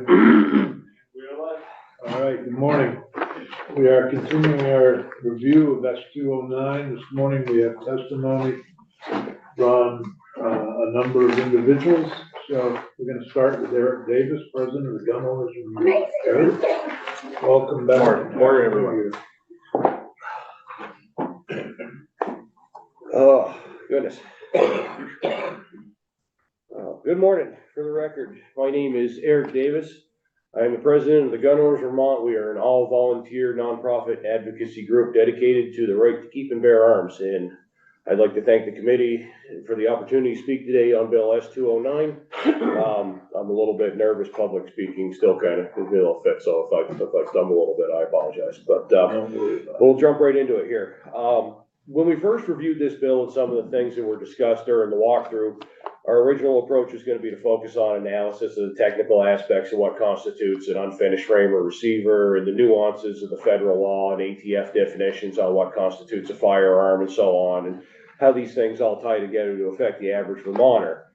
All right, good morning. We are continuing our review of S209. This morning we have testimony from a number of individuals. So we're going to start with Eric Davis, President of the Gun Owners Union. Eric, welcome back. Morning, everyone. Oh, goodness. Good morning. For the record, my name is Eric Davis. I am the president of the Gun Owners Vermont. We are an all-volunteer nonprofit advocacy group dedicated to the right to keep and bear arms. And I'd like to thank the committee for the opportunity to speak today on Bill S209. I'm a little bit nervous public speaking, still kind of gives me a little fit. So if I stumble a little bit, I apologize. But we'll jump right into it here. When we first reviewed this bill and some of the things that were discussed during the walkthrough, our original approach was going to be to focus on analysis of the technical aspects of what constitutes an unfinished frame or receiver and the nuances of the federal law and ATF definitions on what constitutes a firearm and so on, and how these things all tie together to affect the average Vermonter.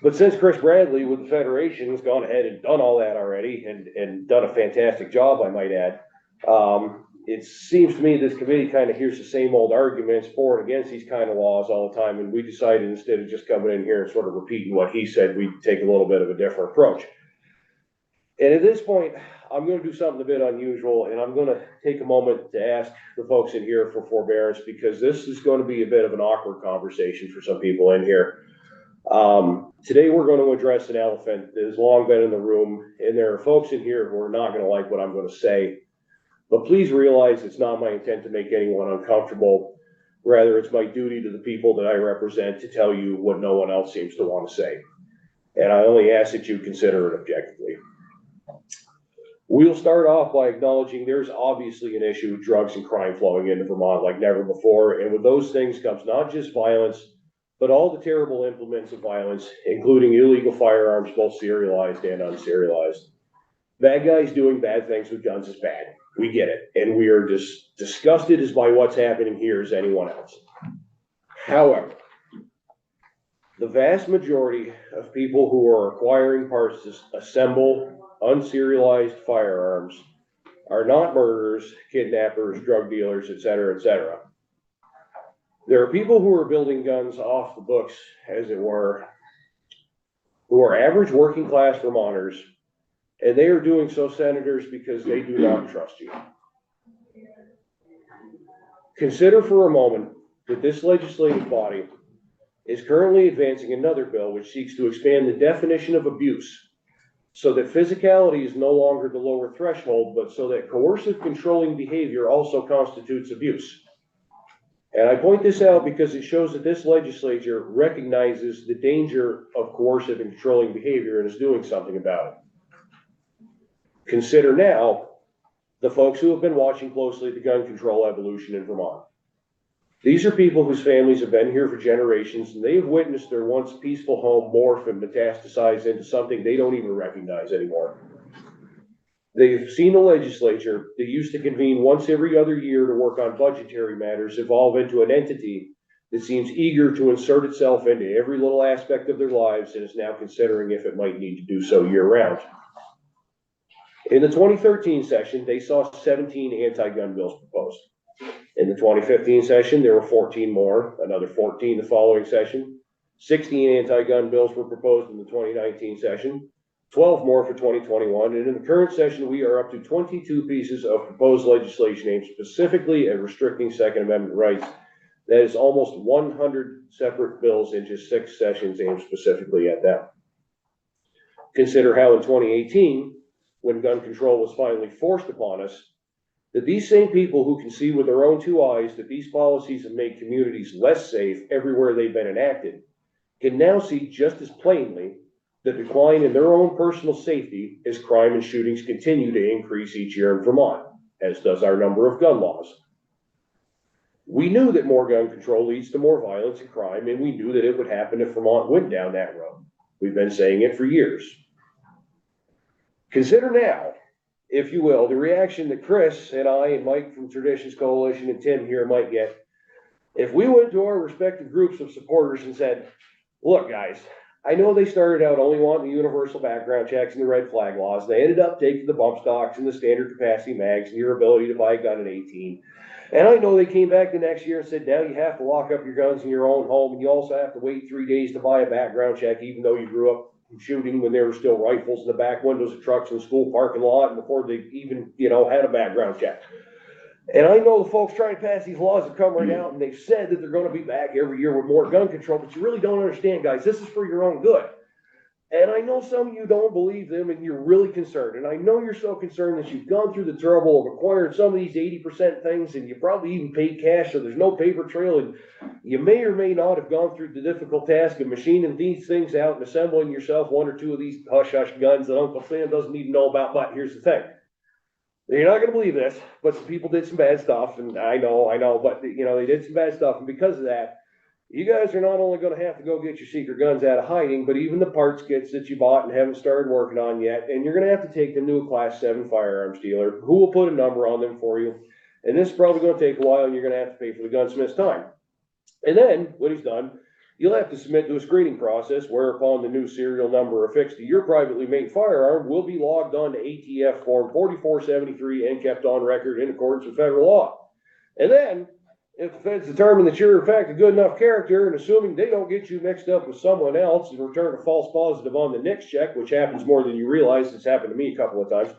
But since Chris Bradley with the Federation has gone ahead and done all that already and done a fantastic job, I might add, it seems to me this committee kind of hears the same old arguments for and against these kind of laws all the time, and we decided instead of just coming in here and sort of repeating what he said, we'd take a little bit of a different approach. And at this point, I'm going to do something a bit unusual, and I'm going to take a moment to ask the folks in here for forbearance, because this is going to be a bit of an awkward conversation for some people in here. Today we're going to address an elephant that has long been in the room, and there are folks in here who are not going to like what I'm going to say. But please realize it's not my intent to make anyone uncomfortable. Rather, it's my duty to the people that I represent to tell you what no one else seems to want to say. And I only ask that you consider it objectively. We'll start off by acknowledging there's obviously an issue of drugs and crime flowing into Vermont like never before. And with those things comes not just violence, but all the terrible implements of violence, including illegal firearms, both serialized and unserialized. Bad guys doing bad things with guns is bad. We get it. And we are just disgusted as by what's happening here as anyone else. However, the vast majority of people who are acquiring parts to assemble unserialized firearms are not murderers, kidnappers, drug dealers, etc., etc. There are people who are building guns off the books, as it were, who are average working class Vermonters. And they are doing so, senators, because they do not trust you. Consider for a moment that this legislative body is currently advancing another bill which seeks to expand the definition of abuse so that physicality is no longer the lower threshold, but so that coercive controlling behavior also constitutes abuse. And I point this out because it shows that this legislature recognizes the danger of coercive and controlling behavior and is doing something about it. Consider now the folks who have been watching closely the gun control evolution in Vermont. These are people whose families have been here for generations, and they have witnessed their once peaceful home morph and metastasize into something they don't even recognize anymore. They've seen a legislature that used to convene once every other year to work on budgetary matters evolve into an entity that seems eager to insert itself into every little aspect of their lives and is now considering if it might need to do so year-round. In the 2013 session, they saw 17 anti-gun bills proposed. In the 2015 session, there were 14 more, another 14 the following session. 16 anti-gun bills were proposed in the 2019 session, 12 more for 2021, and in the current session, we are up to 22 pieces of proposed legislation aimed specifically at restricting Second Amendment rights. That is almost 100 separate bills in just 6 sessions aimed specifically at them. Consider how in 2018, when gun control was finally forced upon us, that these same people who can see with their own 2 eyes that these policies have made communities less safe everywhere they've been enacted, can now see just as plainly the decline in their own personal safety as crime and shootings continue to increase each year in Vermont, as does our number of gun laws. We knew that more gun control leads to more violence and crime, and we knew that it would happen if Vermont went down that road. We've been saying it for years. Consider now, if you will, the reaction that Chris and I and Mike from Traditions Coalition and Tim here might get if we went to our respective groups of supporters and said, look guys, I know they started out only wanting the universal background checks and the red flag laws. They ended up taking the bump stocks and the standard capacity mags and your ability to buy a gun at 18. And I know they came back the next year and said, now you have to lock up your guns in your own home, and you also have to wait 3 days to buy a background check, even though you grew up shooting when there were still rifles in the back windows of trucks in the school parking lot and before they even, had a background check. And I know the folks trying to pass these laws have come right out and they've said that they're going to be back every year with more gun control, but you really don't understand, guys. This is for your own good. And I know some of you don't believe them and you're really concerned. And I know you're so concerned that you've gone through the trouble of acquiring some of these 80% things and you probably even paid cash, so there's no paper trail. And you may or may not have gone through the difficult task of machining these things out and assembling yourself one or two of these hush-hush guns that Uncle Sam doesn't even know about. But here's the thing. You're not going to believe this, but some people did some bad stuff. And I know, but they did some bad stuff. And because of that, you guys are not only going to have to go get your secret guns out of hiding, but even the parts kits that you bought and haven't started working on yet. And you're going to have to take them to a Class 7 firearms dealer who will put a number on them for you. And this is probably going to take a while, and you're going to have to pay for the gunsmith's time. And then, when he's done, you'll have to submit to a screening process whereupon the new serial number affixed to your privately made firearm will be logged on to ATF Form 4473 and kept on record in accordance with federal law. And then, if the feds determine that you're in fact a good enough character, and assuming they don't get you mixed up with someone else and return a false positive on the next check, which happens more than you realize, it's happened to me a couple of times,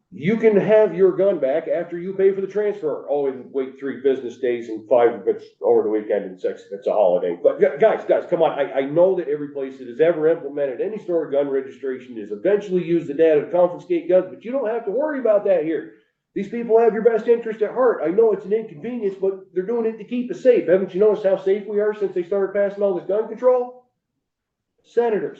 you can have your gun back after you pay for the transfer. Oh, and wait 3 business days and 5 if it's over the weekend and 6 if it's a holiday. But guys, come on. I know that every place that has ever implemented any sort of gun registration has eventually used the data to confiscate guns, but you don't have to worry about that here. These people have your best interest at heart. I know it's an inconvenience, but they're doing it to keep us safe. Haven't you noticed how safe we are since they started passing all this gun control? Senators,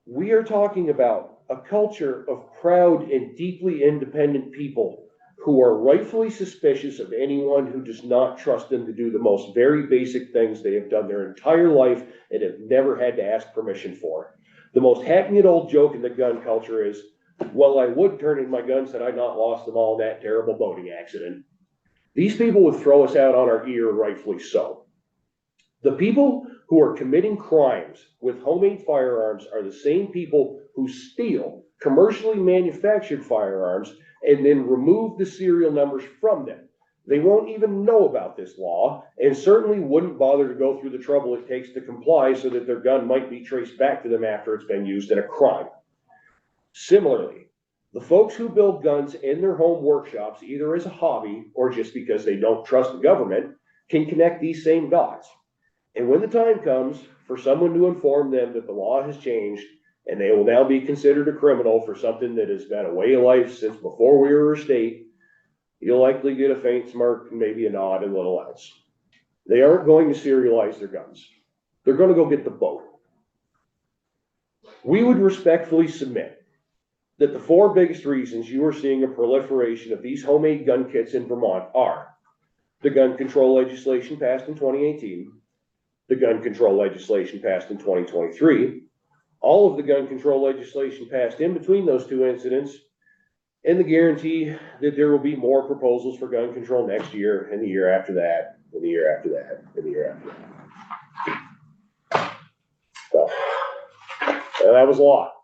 we are talking about a culture of proud and deeply independent people who are rightfully suspicious of anyone who does not trust them to do the most very basic things they have done their entire life and have never had to ask permission for. The most hackneyed old joke in the gun culture is, well, I would turn in my guns had I not lost them all in that terrible boating accident. These people would throw us out on our ear, rightfully so. The people who are committing crimes with homemade firearms are the same people who steal commercially manufactured firearms and then remove the serial numbers from them. They won't even know about this law and certainly wouldn't bother to go through the trouble it takes to comply so that their gun might be traced back to them after it's been used in a crime. Similarly, the folks who build guns in their home workshops, either as a hobby or just because they don't trust the government, can connect these same dots. And when the time comes for someone to inform them that the law has changed and they will now be considered a criminal for something that has been a way of life since before we were a state, you'll likely get a faint smirk and maybe a nod and little else. They aren't going to serialize their guns. They're going to go get the boat. We would respectfully submit that the 4 biggest reasons you are seeing a proliferation of these homemade gun kits in Vermont are the gun control legislation passed in 2018, the gun control legislation passed in 2023, all of the gun control legislation passed in between those 2 incidents, and the guarantee that there will be more proposals for gun control next year and the year after that, and the year after that, and the year after that. So, and that was a lot.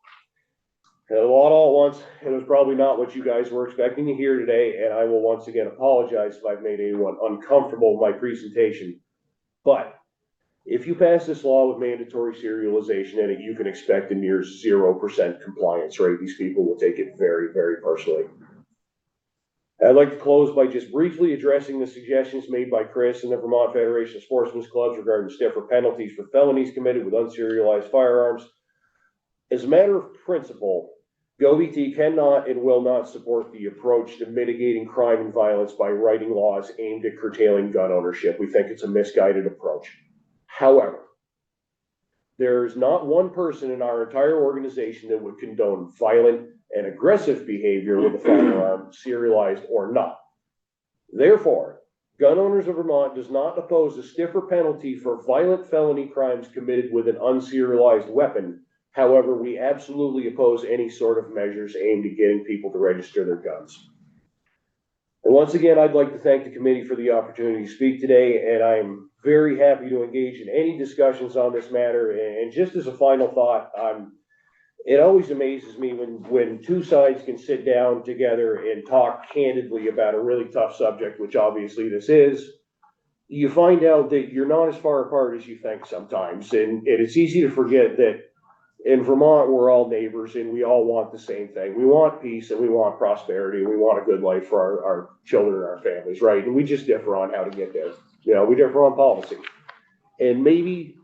And a lot all at once. It was probably not what you guys were expecting to hear today, and I will once again apologize if I've made anyone uncomfortable with my presentation. But if you pass this law with mandatory serialization in it, you can expect a near 0% compliance rate. These people will take it very, very personally. I'd like to close by just briefly addressing the suggestions made by Chris and the Vermont Federation of Sportsmen's Clubs regarding stiffer penalties for felonies committed with unserialized firearms. As a matter of principle, GoVT cannot and will not support the approach to mitigating crime and violence by writing laws aimed at curtailing gun ownership. We think it's a misguided approach. However, there's not one person in our entire organization that would condone violent and aggressive behavior with a firearm, serialized or not. Therefore, Gun Owners of Vermont does not oppose a stiffer penalty for violent felony crimes committed with an unserialized weapon. However, we absolutely oppose any sort of measures aimed at getting people to register their guns. And once again, I'd like to thank the committee for the opportunity to speak today, and I'm very happy to engage in any discussions on this matter. And just as a final thought, it always amazes me when two sides can sit down together and talk candidly about a really tough subject, which obviously this is. You find out that you're not as far apart as you think sometimes. And it's easy to forget that in Vermont, we're all neighbors and we all want the same thing. We want peace and we want prosperity. And we want a good life for our children and our families, right? And we just differ on how to get there. You know, we differ on policy. And maybe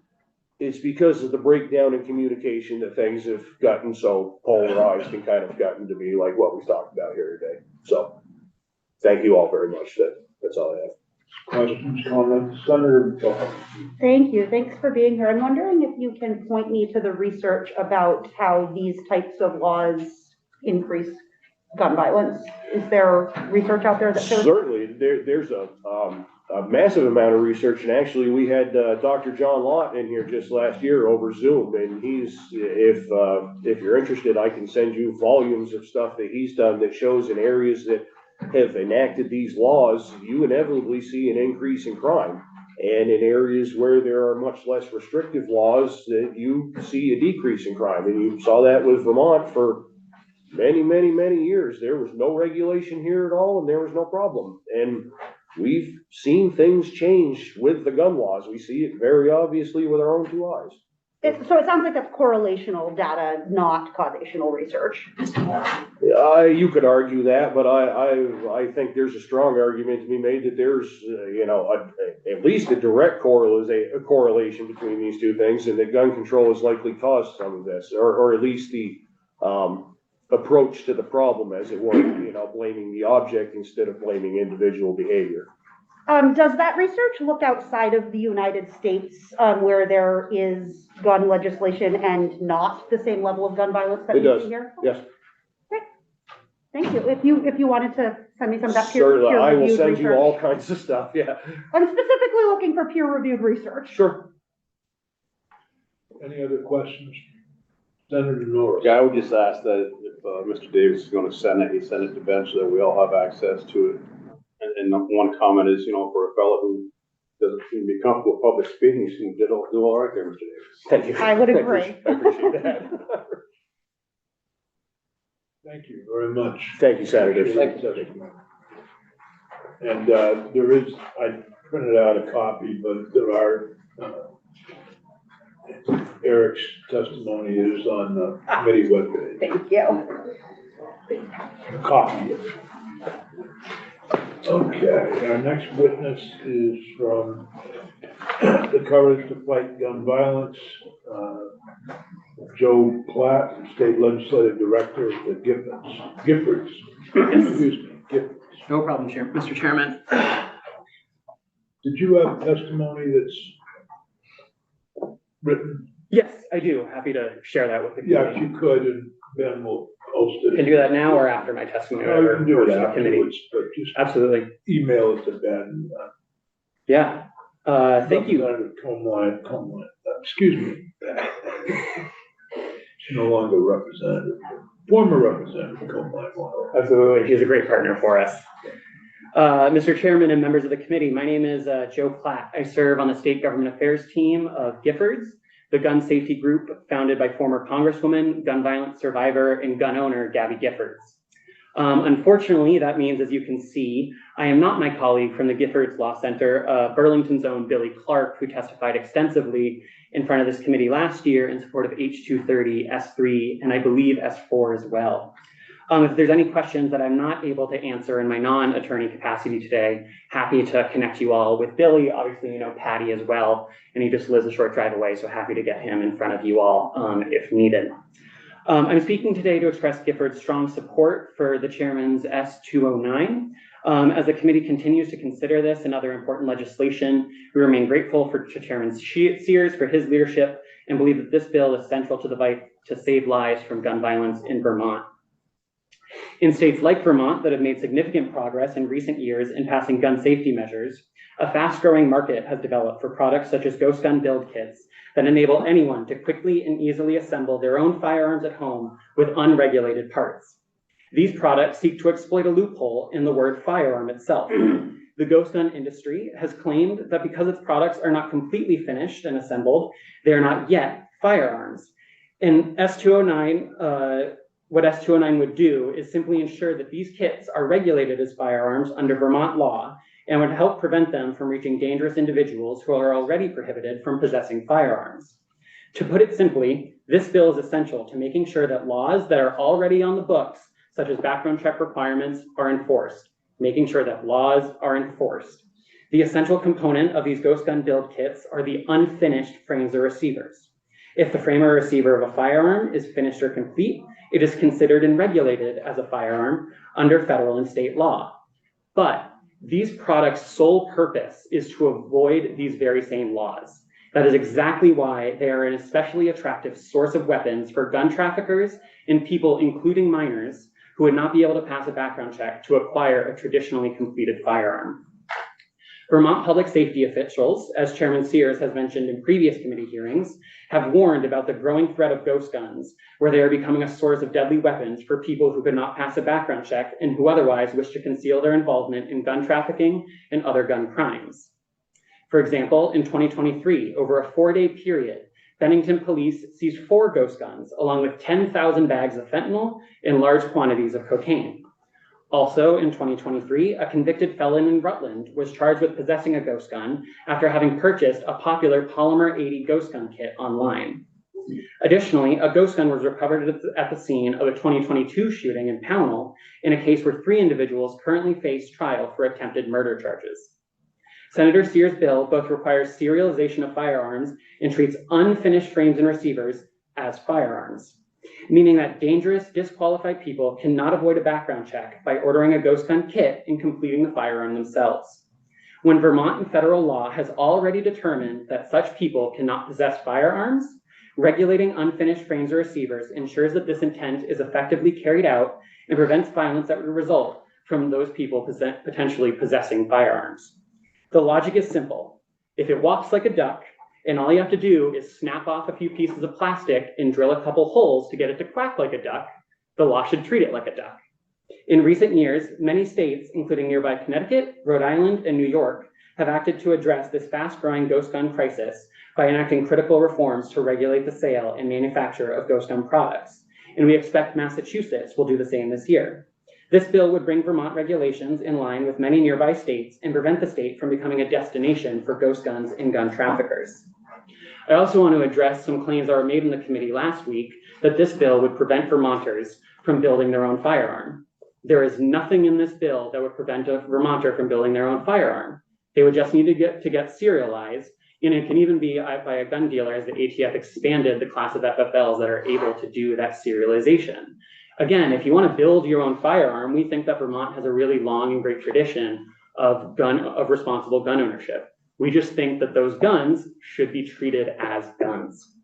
it's because of the breakdown in communication that things have gotten so polarized and kind of gotten to be like what we've talked about here today. So thank you all very much. That's all I have. Questions, comments? Senator Bell. Thank you. Thanks for being here. I'm wondering if you can point me to the research about how these types of laws increase gun violence. Is there research out there that shows? Certainly, there's a massive amount of research, and actually we had Dr. John Lott in here just last year over Zoom, and if you're interested, I can send you volumes of stuff that he's done that shows in areas that have enacted these laws, you inevitably see an increase in crime. And in areas where there are much less restrictive laws, that you see a decrease in crime. And you saw that with Vermont for many, many, many years. There was no regulation here at all, and there was no problem. And we've seen things change with the gun laws. We see it very obviously with our own two eyes. So it sounds like that's correlational data, not causational research. You could argue that, but I think there's a strong argument to be made that there's, at least a direct correlation between these two things, and that gun control has likely caused some of this, or at least the approach to the problem, as it were, blaming the object instead of blaming individual behavior. Does that research look outside of the United States, where there is gun legislation and not the same level of gun violence that we see here? Yes. Great. Thank you. If you wanted to send me some of that Certainly, I will send research. you all kinds of stuff. Yeah. I'm specifically looking for peer-reviewed research. Sure. Any other questions? Senator Norris. Yeah, I would just ask that if Mr. Davis is going to send it, he send it to Ben so that we all have access to it. And one comment is, for a fellow who doesn't seem to be comfortable with public speaking, you seem to do all right there, Mr. Davis. Thank you. I would agree. I appreciate that. Thank you very much. Thank you, Senator. Thank you. And I printed out a copy, but there are, Eric's testimony is on the committee webpage. Thank you. Copy. Okay, our next witness is from the Courage to Fight Gun Violence, Joe Platt, State Legislative Director of the Giffords. Excuse me, Giffords. No problem, Mr. Chairman. Did you have testimony that's written? Yes, I do. Happy to share that with the Yeah, committee. if you could, and Ben will post it. Can do that now or after my testimony? No, you can do it Or the committee? afterwards, but just Absolutely. email it to Ben. Yeah. Thank you. Representative Comline, excuse me. She's no longer representative, former representative Comline. Absolutely. He's a great partner for us. Mr. Chairman and members of the committee, my name is Joe Platt. I serve on the State Government Affairs team of Giffords, the gun safety group founded by former Congresswoman, gun violence survivor, and gun owner Gabby Giffords. Unfortunately, that means, as you can see, I am not my colleague from the Giffords Law Center, Burlington's own Billy Clark, who testified extensively in front of this committee last year in support of H230, S3, and I believe S4 as well. If there's any questions that I'm not able to answer in my non-attorney capacity today, happy to connect you all with Billy. Obviously, you know Patty as well, and he just lives a short drive away, so happy to get him in front of you all if needed. I'm speaking today to express Giffords' strong support for the chairman's S209. As the committee continues to consider this and other important legislation, we remain grateful to Chairman Sears for his leadership and believe that this bill is central to the fight to save lives from gun violence in Vermont. In states like Vermont that have made significant progress in recent years in passing gun safety measures, a fast-growing market has developed for products such as ghost gun build kits that enable anyone to quickly and easily assemble their own firearms at home with unregulated parts. These products seek to exploit a loophole in the word firearm itself. the ghost gun industry has claimed that because its products are not completely finished and assembled, they are not yet firearms. And S209, what S209 would do is simply ensure that these kits are regulated as firearms under Vermont law and would help prevent them from reaching dangerous individuals who are already prohibited from possessing firearms. To put it simply, this bill is essential to making sure that laws that are already on the books, such as background check requirements, are enforced, making sure that laws are enforced. The essential component of these ghost gun build kits are the unfinished frames or receivers. If the frame or receiver of a firearm is finished or complete, it is considered and regulated as a firearm under federal and state law. But these products' sole purpose is to avoid these very same laws. That is exactly why they are an especially attractive source of weapons for gun traffickers and people, including minors, who would not be able to pass a background check to acquire a traditionally completed firearm. Vermont public safety officials, as Chairman Sears has mentioned in previous committee hearings, have warned about the growing threat of ghost guns, where they are becoming a source of deadly weapons for people who could not pass a background check and who otherwise wish to conceal their involvement in gun trafficking and other gun crimes. For example, in 2023, over a 4-day period, Bennington police seized 4 ghost guns, along with 10,000 bags of fentanyl and large quantities of cocaine. Also, in 2023, a convicted felon in Rutland was charged with possessing a ghost gun after having purchased a popular Polymer 80 ghost gun kit online. Additionally, a ghost gun was recovered at the scene of a 2022 shooting in Pownell in a case where 3 individuals currently face trial for attempted murder charges. Senator Sears' bill both requires serialization of firearms and treats unfinished frames and receivers as firearms, meaning that dangerous, disqualified people cannot avoid a background check by ordering a ghost gun kit and completing the firearm themselves. When Vermont and federal law has already determined that such people cannot possess firearms, regulating unfinished frames or receivers ensures that this intent is effectively carried out and prevents violence that would result from those people potentially possessing firearms. The logic is simple. If it walks like a duck, and all you have to do is snap off a few pieces of plastic and drill a couple holes to get it to quack like a duck, the law should treat it like a duck. In recent years, many states, including nearby Connecticut, Rhode Island, and New York, have acted to address this fast-growing ghost gun crisis by enacting critical reforms to regulate the sale and manufacture of ghost gun products, and we expect Massachusetts will do the same this year. This bill would bring Vermont regulations in line with many nearby states and prevent the state from becoming a destination for ghost guns and gun traffickers. I also want to address some claims that were made in the committee last week that this bill would prevent Vermonters from building their own firearm. There is nothing in this bill that would prevent a Vermonter from building their own firearm. They would just need to get serialized, and it can even be by a gun dealer, as the ATF expanded the class of FFLs that are able to do that serialization. Again, if you want to build your own firearm, we think that Vermont has a really long and great tradition of responsible gun ownership. We just think that those guns should be treated as guns.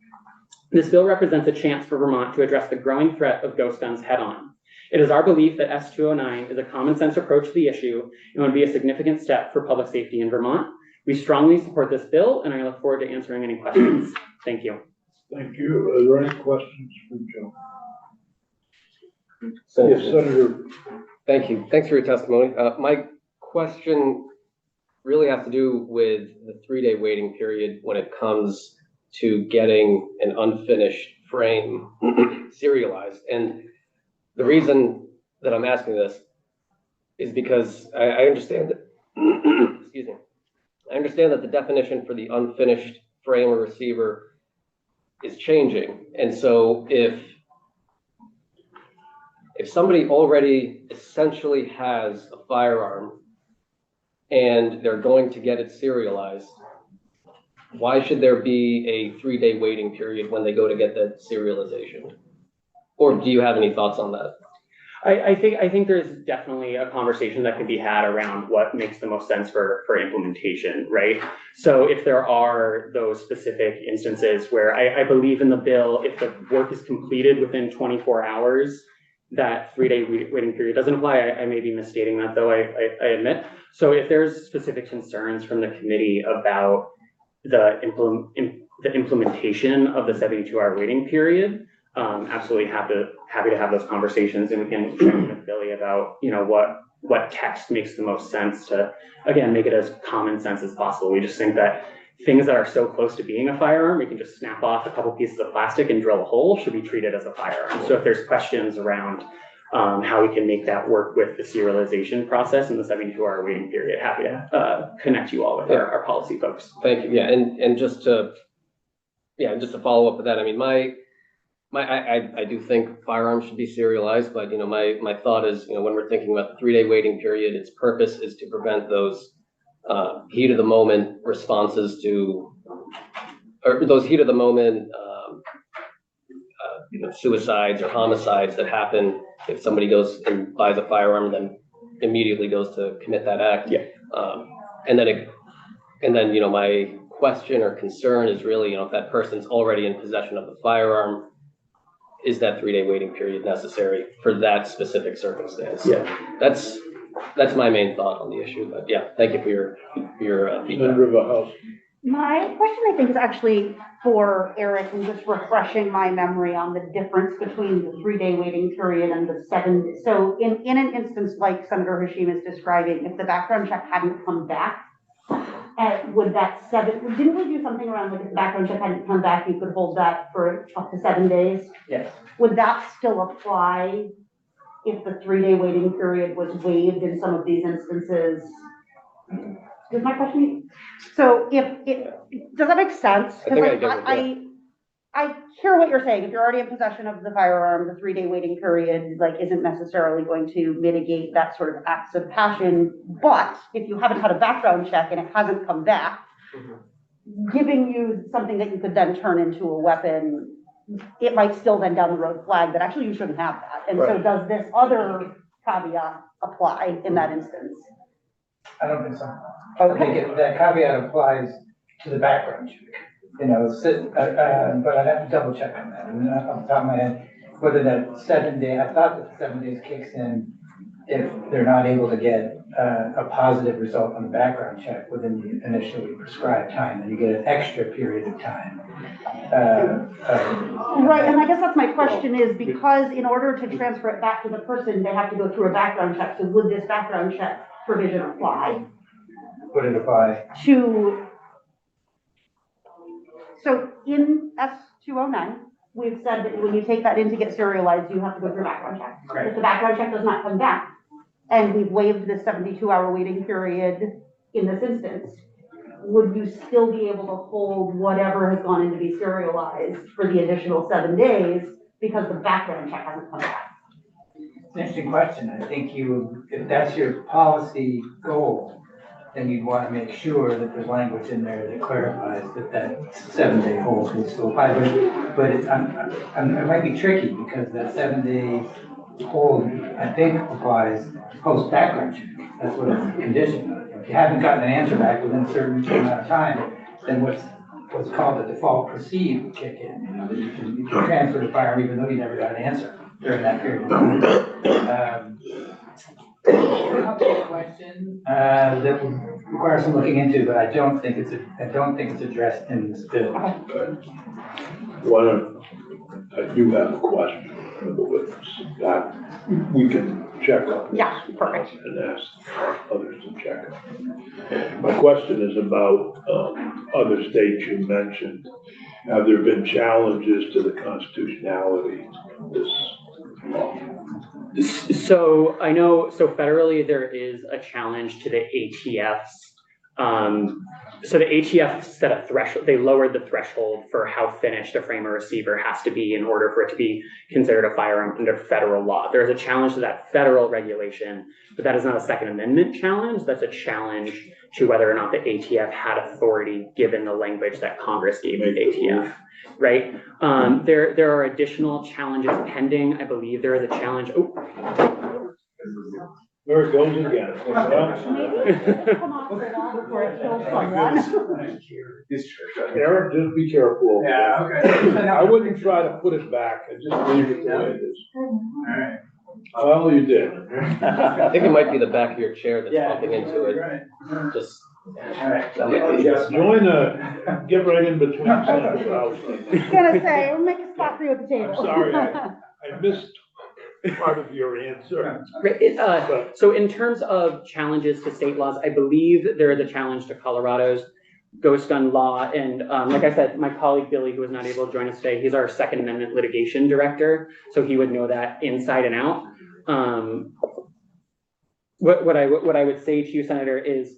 This bill represents a chance for Vermont to address the growing threat of ghost guns head on. It is our belief that S209 is a common sense approach to the issue and would be a significant step for public safety in Vermont. We strongly support this bill, and I look forward to answering any questions. Thank you. Thank you. Are there any questions for Joe? So, Yes, Senator. thank you. Thanks for your testimony. My question really has to do with the 3-day waiting period when it comes to getting an unfinished frame serialized. And the reason that I'm asking this is because I understand that, excuse me, I understand that the definition for the unfinished frame or receiver is changing. And so if somebody already essentially has a firearm and they're going to get it serialized, why should there be a 3-day waiting period when they go to get that serialization? Or do you have any thoughts on that? I think there's definitely a conversation that can be had around what makes the most sense for implementation, right? So if there are those specific instances where I believe in the bill, if the work is completed within 24 hours, that 3-day waiting period doesn't apply. I may be misstating that, though, I admit. So if there's specific concerns from the committee about the implementation of the 72-hour waiting period, absolutely happy to have those conversations, and we can check with Billy about, what what text makes the most sense to, again, make it as common sense as possible. We just think that things that are so close to being a firearm, we can just snap off a couple pieces of plastic and drill a hole, should be treated as a firearm. So if there's questions around how we can make that work with the serialization process and the 72-hour waiting period, happy to connect you all with our policy folks. Thank you. Yeah, and just to follow up with that, I mean, I do think firearms should be serialized, but my thought is, when we're thinking about the 3-day waiting period, its purpose is to prevent those heat of the moment responses to, or those heat of the moment suicides or homicides that happen if somebody goes and buys a firearm and then immediately goes to commit that act. Yeah. And then my question or concern is really, if that person's already in possession of the firearm, is that 3-day waiting period necessary for that specific circumstance? Yeah. That's my main thought on the issue, but yeah, thank you for your feedback. Member of the House. My question, I think, is actually for Eric, and just refreshing my memory on the difference between the 3-day waiting period and the 7. So in an instance like Senator Hashim is describing, if the background check hadn't come back, would that 7, didn't we do something around like if the background check hadn't come back, you could hold that for up to 7 days? Yes. Would that still apply if the 3-day waiting period was waived in some of these instances? Does my question, so does that make sense? I think I get it, I hear what you're saying. If you're already in possession of the firearm, the 3-day waiting period isn't necessarily going to mitigate that sort of acts of passion. But if you haven't had a background check and it hasn't come back, giving you something that you could then turn into a weapon, it might still then down the road flag that actually you shouldn't have that. And so does this other caveat apply in that instance? I don't think so. Okay. I think that caveat applies to the background check. But I'd have to double check on that. And off the top of my head, whether that 7 day, I thought that 7 days kicks in if they're not able to get a positive result on the background check within the initially prescribed time, then you get an extra period of time. Right, and I guess that's my question is because in order to transfer it back to the person, they have to go through a background check. So would this background check provision apply? Would it apply? So in S209, we've said that when you take that in to get serialized, you have to go through a background check. Correct. If the background check does not come back, and we've waived the 72-hour waiting period in this instance, would you still be able to hold whatever has gone in to be serialized for the additional 7 days because the background check hasn't come back? It's an interesting question. I think if that's your policy goal, then you'd want to make sure that there's language in there that clarifies that 7 day hold will still apply. But it might be tricky because that 7 day hold, I think, applies post background check. That's what it's conditioned on. If you haven't gotten an answer back within a certain amount of time, then what's called the default proceed would kick in. You can transfer the firearm even though you never got an answer during that period of time. Question that would require some looking into, but I don't think it's addressed in this bill. I do have a question for the witness that we can check on. Yeah, perfect. And ask others to check on. My question is about other states you mentioned. Have there been challenges to the constitutionality of this law? So I know, so federally, there is a challenge to the ATFs. So the ATF set a threshold, they lowered the threshold for how finished a frame or receiver has to be in order for it to be considered a firearm under federal law. There is a challenge to that federal regulation, but that is not a Second Amendment challenge. That's a challenge to whether or not the ATF had authority given the language that Congress gave the ATF, right? There are additional challenges pending. I believe there is a challenge. There it goes again. Maybe it'll come off the wall before it kills someone. Aaron, just be careful. Yeah, okay. I wouldn't try to put it back and just leave it the way it is. Alright. Well, you did. I think it might be the back of your chair that's bumping into it. Right. Just. Alright. Get right in between Senator House. I was gonna say, we'll make a spot for you at the table. I'm sorry, I missed part of your answer. Right, so in terms of challenges to state laws, I believe there is a challenge to Colorado's ghost gun law. And like I said, my colleague Billy, who was not able to join us today, he's our Second Amendment litigation director, so he would know that inside and out. What I would say to you, Senator, is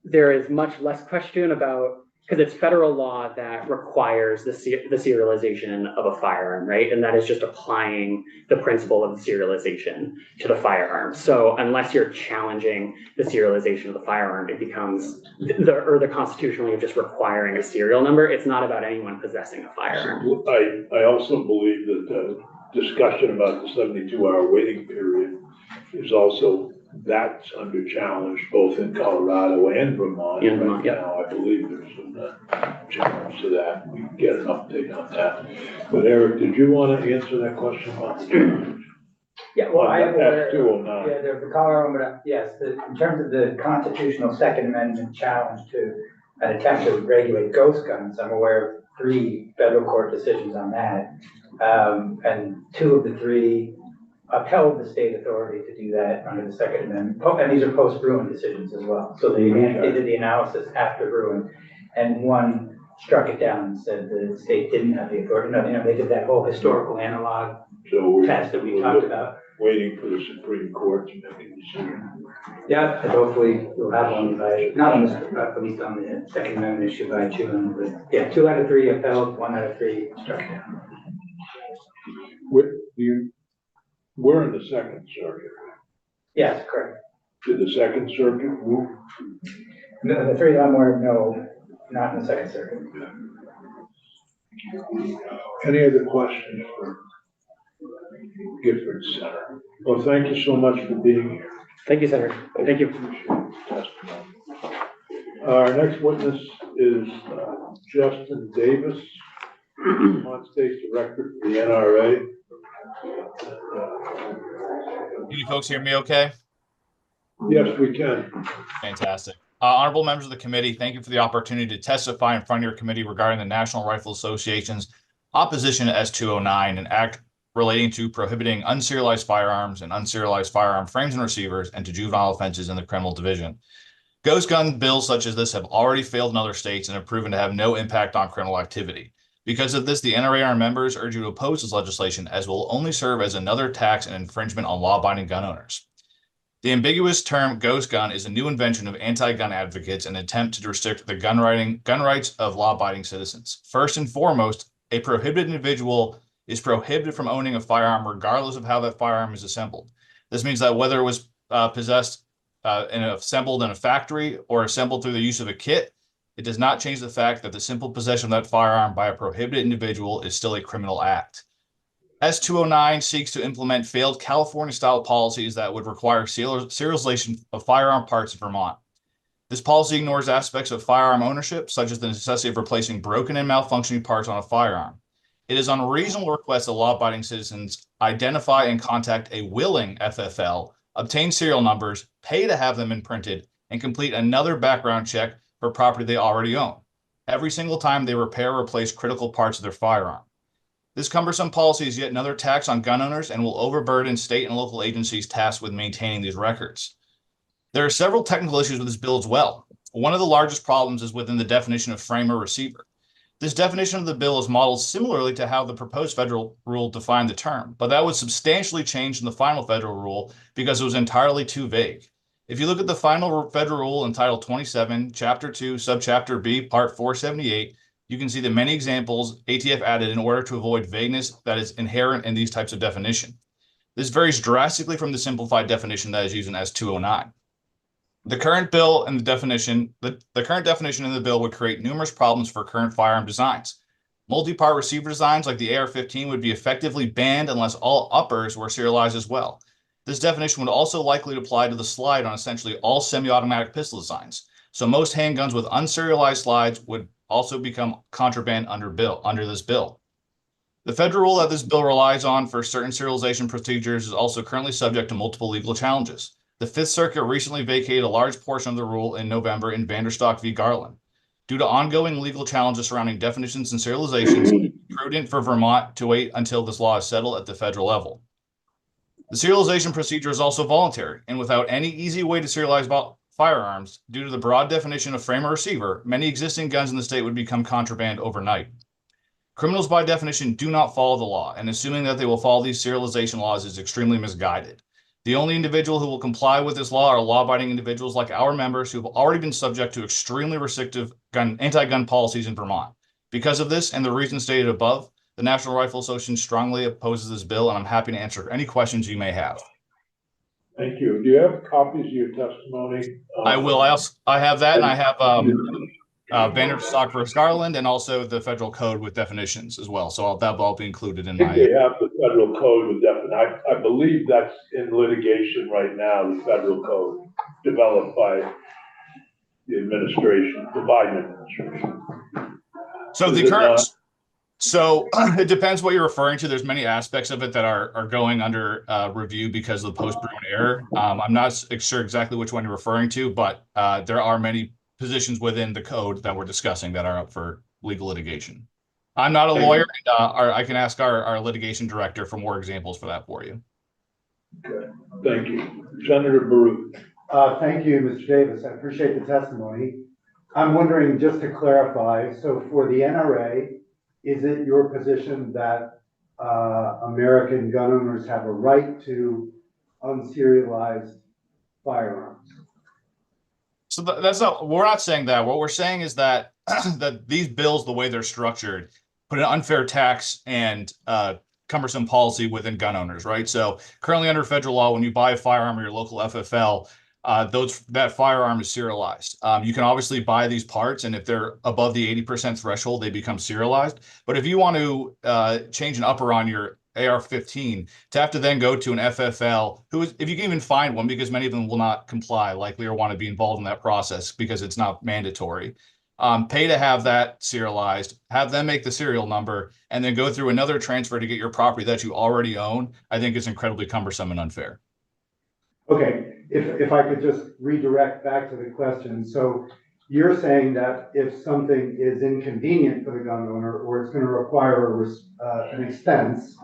there is much less question about, because it's federal law that requires the serialization of a firearm, right? And that is just applying the principle of serialization to the firearm. So unless you're challenging the serialization of the firearm, it becomes the constitutionally just requiring a serial number. It's not about anyone possessing a firearm. I also believe that the discussion about the 72-hour waiting period is also, that's under challenge both in Colorado and Vermont. In Vermont, right yeah. now, I believe there's some challenge to that. We can get an update on that. But Eric, did you want to answer that question about the challenge? Yeah, well, I am aware, F209. yeah, the Colorado, but yes, in terms of the constitutional Second Amendment challenge to an attempt to regulate ghost guns, I'm aware of 3 federal court decisions on that. And 2 of the 3 upheld the state authority to do that under the Second Amendment. And these are post-Bruin decisions as well. So they did the analysis after Bruin, and 1 struck it down and said the state didn't have the authority. No, you know, they did that whole historical analog test that we talked about. Waiting for the Supreme Court to make a decision. Yeah, and hopefully we'll have one by, not on this, at least on the Second Amendment issue by June. But yeah, 2 out of 3 upheld, 1 out of 3 struck down. We're in the Second Circuit. Yes, correct. Did the Second Circuit rule? The 3 that I'm aware of, no, not in the Second Circuit. Any other questions for Gifford Center? Well, thank you so much for being here. Thank you, Senator. Thank you. Our next witness is Justin Davis, Vermont State Director for the NRA. Can you folks hear me okay? Yes, we can. Fantastic. Honorable members of the committee, thank you for the opportunity to testify in front of your committee regarding the National Rifle Association's opposition to S209, an act relating to prohibiting unserialized firearms and unserialized firearm frames and receivers, and to juvenile offenses in the criminal division. Ghost gun bills such as this have already failed in other states and have proven to have no impact on criminal activity. Because of this, the NRA and our members urge you to oppose this legislation, as it will only serve as another tax and infringement on law-abiding gun owners. The ambiguous term ghost gun is a new invention of anti-gun advocates and an attempt to restrict the gun rights of law-abiding citizens. First and foremost, a prohibited individual is prohibited from owning a firearm regardless of how that firearm is assembled. This means that whether it was possessed and assembled in a factory or assembled through the use of a kit, it does not change the fact that the simple possession of that firearm by a prohibited individual is still a criminal act. S209 seeks to implement failed California-style policies that would require serialization of firearm parts in Vermont. This policy ignores aspects of firearm ownership, such as the necessity of replacing broken and malfunctioning parts on a firearm. It is unreasonable to request that law-abiding citizens identify and contact a willing FFL, obtain serial numbers, pay to have them imprinted, and complete another background check for property they already own, every single time they repair or replace critical parts of their firearm. This cumbersome policy is yet another tax on gun owners and will overburden state and local agencies tasked with maintaining these records. There are several technical issues with this bill as well. One of the largest problems is within the definition of frame or receiver. This definition of the bill is modeled similarly to how the proposed federal rule defined the term, but that was substantially changed in the final federal rule because it was entirely too vague. If you look at the final federal rule in Title 27, Chapter 2, Subchapter B, Part 478, you can see the many examples ATF added in order to avoid vagueness that is inherent in these types of definition. This varies drastically from the simplified definition that is used in S209. The current bill and the current definition in the bill would create numerous problems for current firearm designs. Multi-part receiver designs like the AR-15 would be effectively banned unless all uppers were serialized as well. This definition would also likely apply to the slide on essentially all semi-automatic pistol designs. So most handguns with unserialized slides would also become contraband under this bill. The federal rule that this bill relies on for certain serialization procedures is also currently subject to multiple legal challenges. The Fifth Circuit recently vacated a large portion of the rule in November in Vanderstock v. Garland. Due to ongoing legal challenges surrounding definitions and serializations, prudent for Vermont to wait until this law is settled at the federal level. The serialization procedure is also voluntary, and without any easy way to serialize firearms, due to the broad definition of frame or receiver, many existing guns in the state would become contraband overnight. Criminals, by definition, do not follow the law, and assuming that they will follow these serialization laws is extremely misguided. The only individual who will comply with this law are law-abiding individuals like our members who have already been subject to extremely restrictive anti-gun policies in Vermont. Because of this and the reasons stated above, the National Rifle Association strongly opposes this bill, and I'm happy to answer any questions you may have. Thank you. Do you have copies of your testimony? I will. I have that, and I have Banner Stock versus Garland, and also the federal code with definitions as well. So that will all be included in I think my. they have the federal code with definition. I believe that's in litigation right now, the federal code developed by the administration, the Biden administration. So the current. So it depends what you're referring to. There's many aspects of it that are going under review because of the post-Bruin error. I'm not sure exactly which one you're referring to, but there are many positions within the code that we're discussing that are up for legal litigation. I'm not a lawyer. I can ask our litigation director for more examples for that for you. Okay, thank you. Senator Baruch. Thank you, Mr. Davis. I appreciate the testimony. I'm wondering, just to clarify, so for the NRA, is it your position that American gun owners have a right to unserialized firearms? So that's not, we're not saying that. What we're saying is that that these bills, the way they're structured, put an unfair tax and cumbersome policy within gun owners, right? So currently under federal law, when you buy a firearm or your local FFL, that firearm is serialized. You can obviously buy these parts, and if they're above the 80% threshold, they become serialized. But if you want to change an upper on your AR-15, to have to then go to an FFL, if you can even find one, because many of them will not comply, likely, or want to be involved in that process because it's not mandatory. Pay to have that serialized, have them make the serial number, and then go through another transfer to get your property that you already own. I think it's incredibly cumbersome and unfair. Okay, if I could just redirect back to the question. So you're saying that if something is inconvenient for the gun owner, or it's going to require an expense,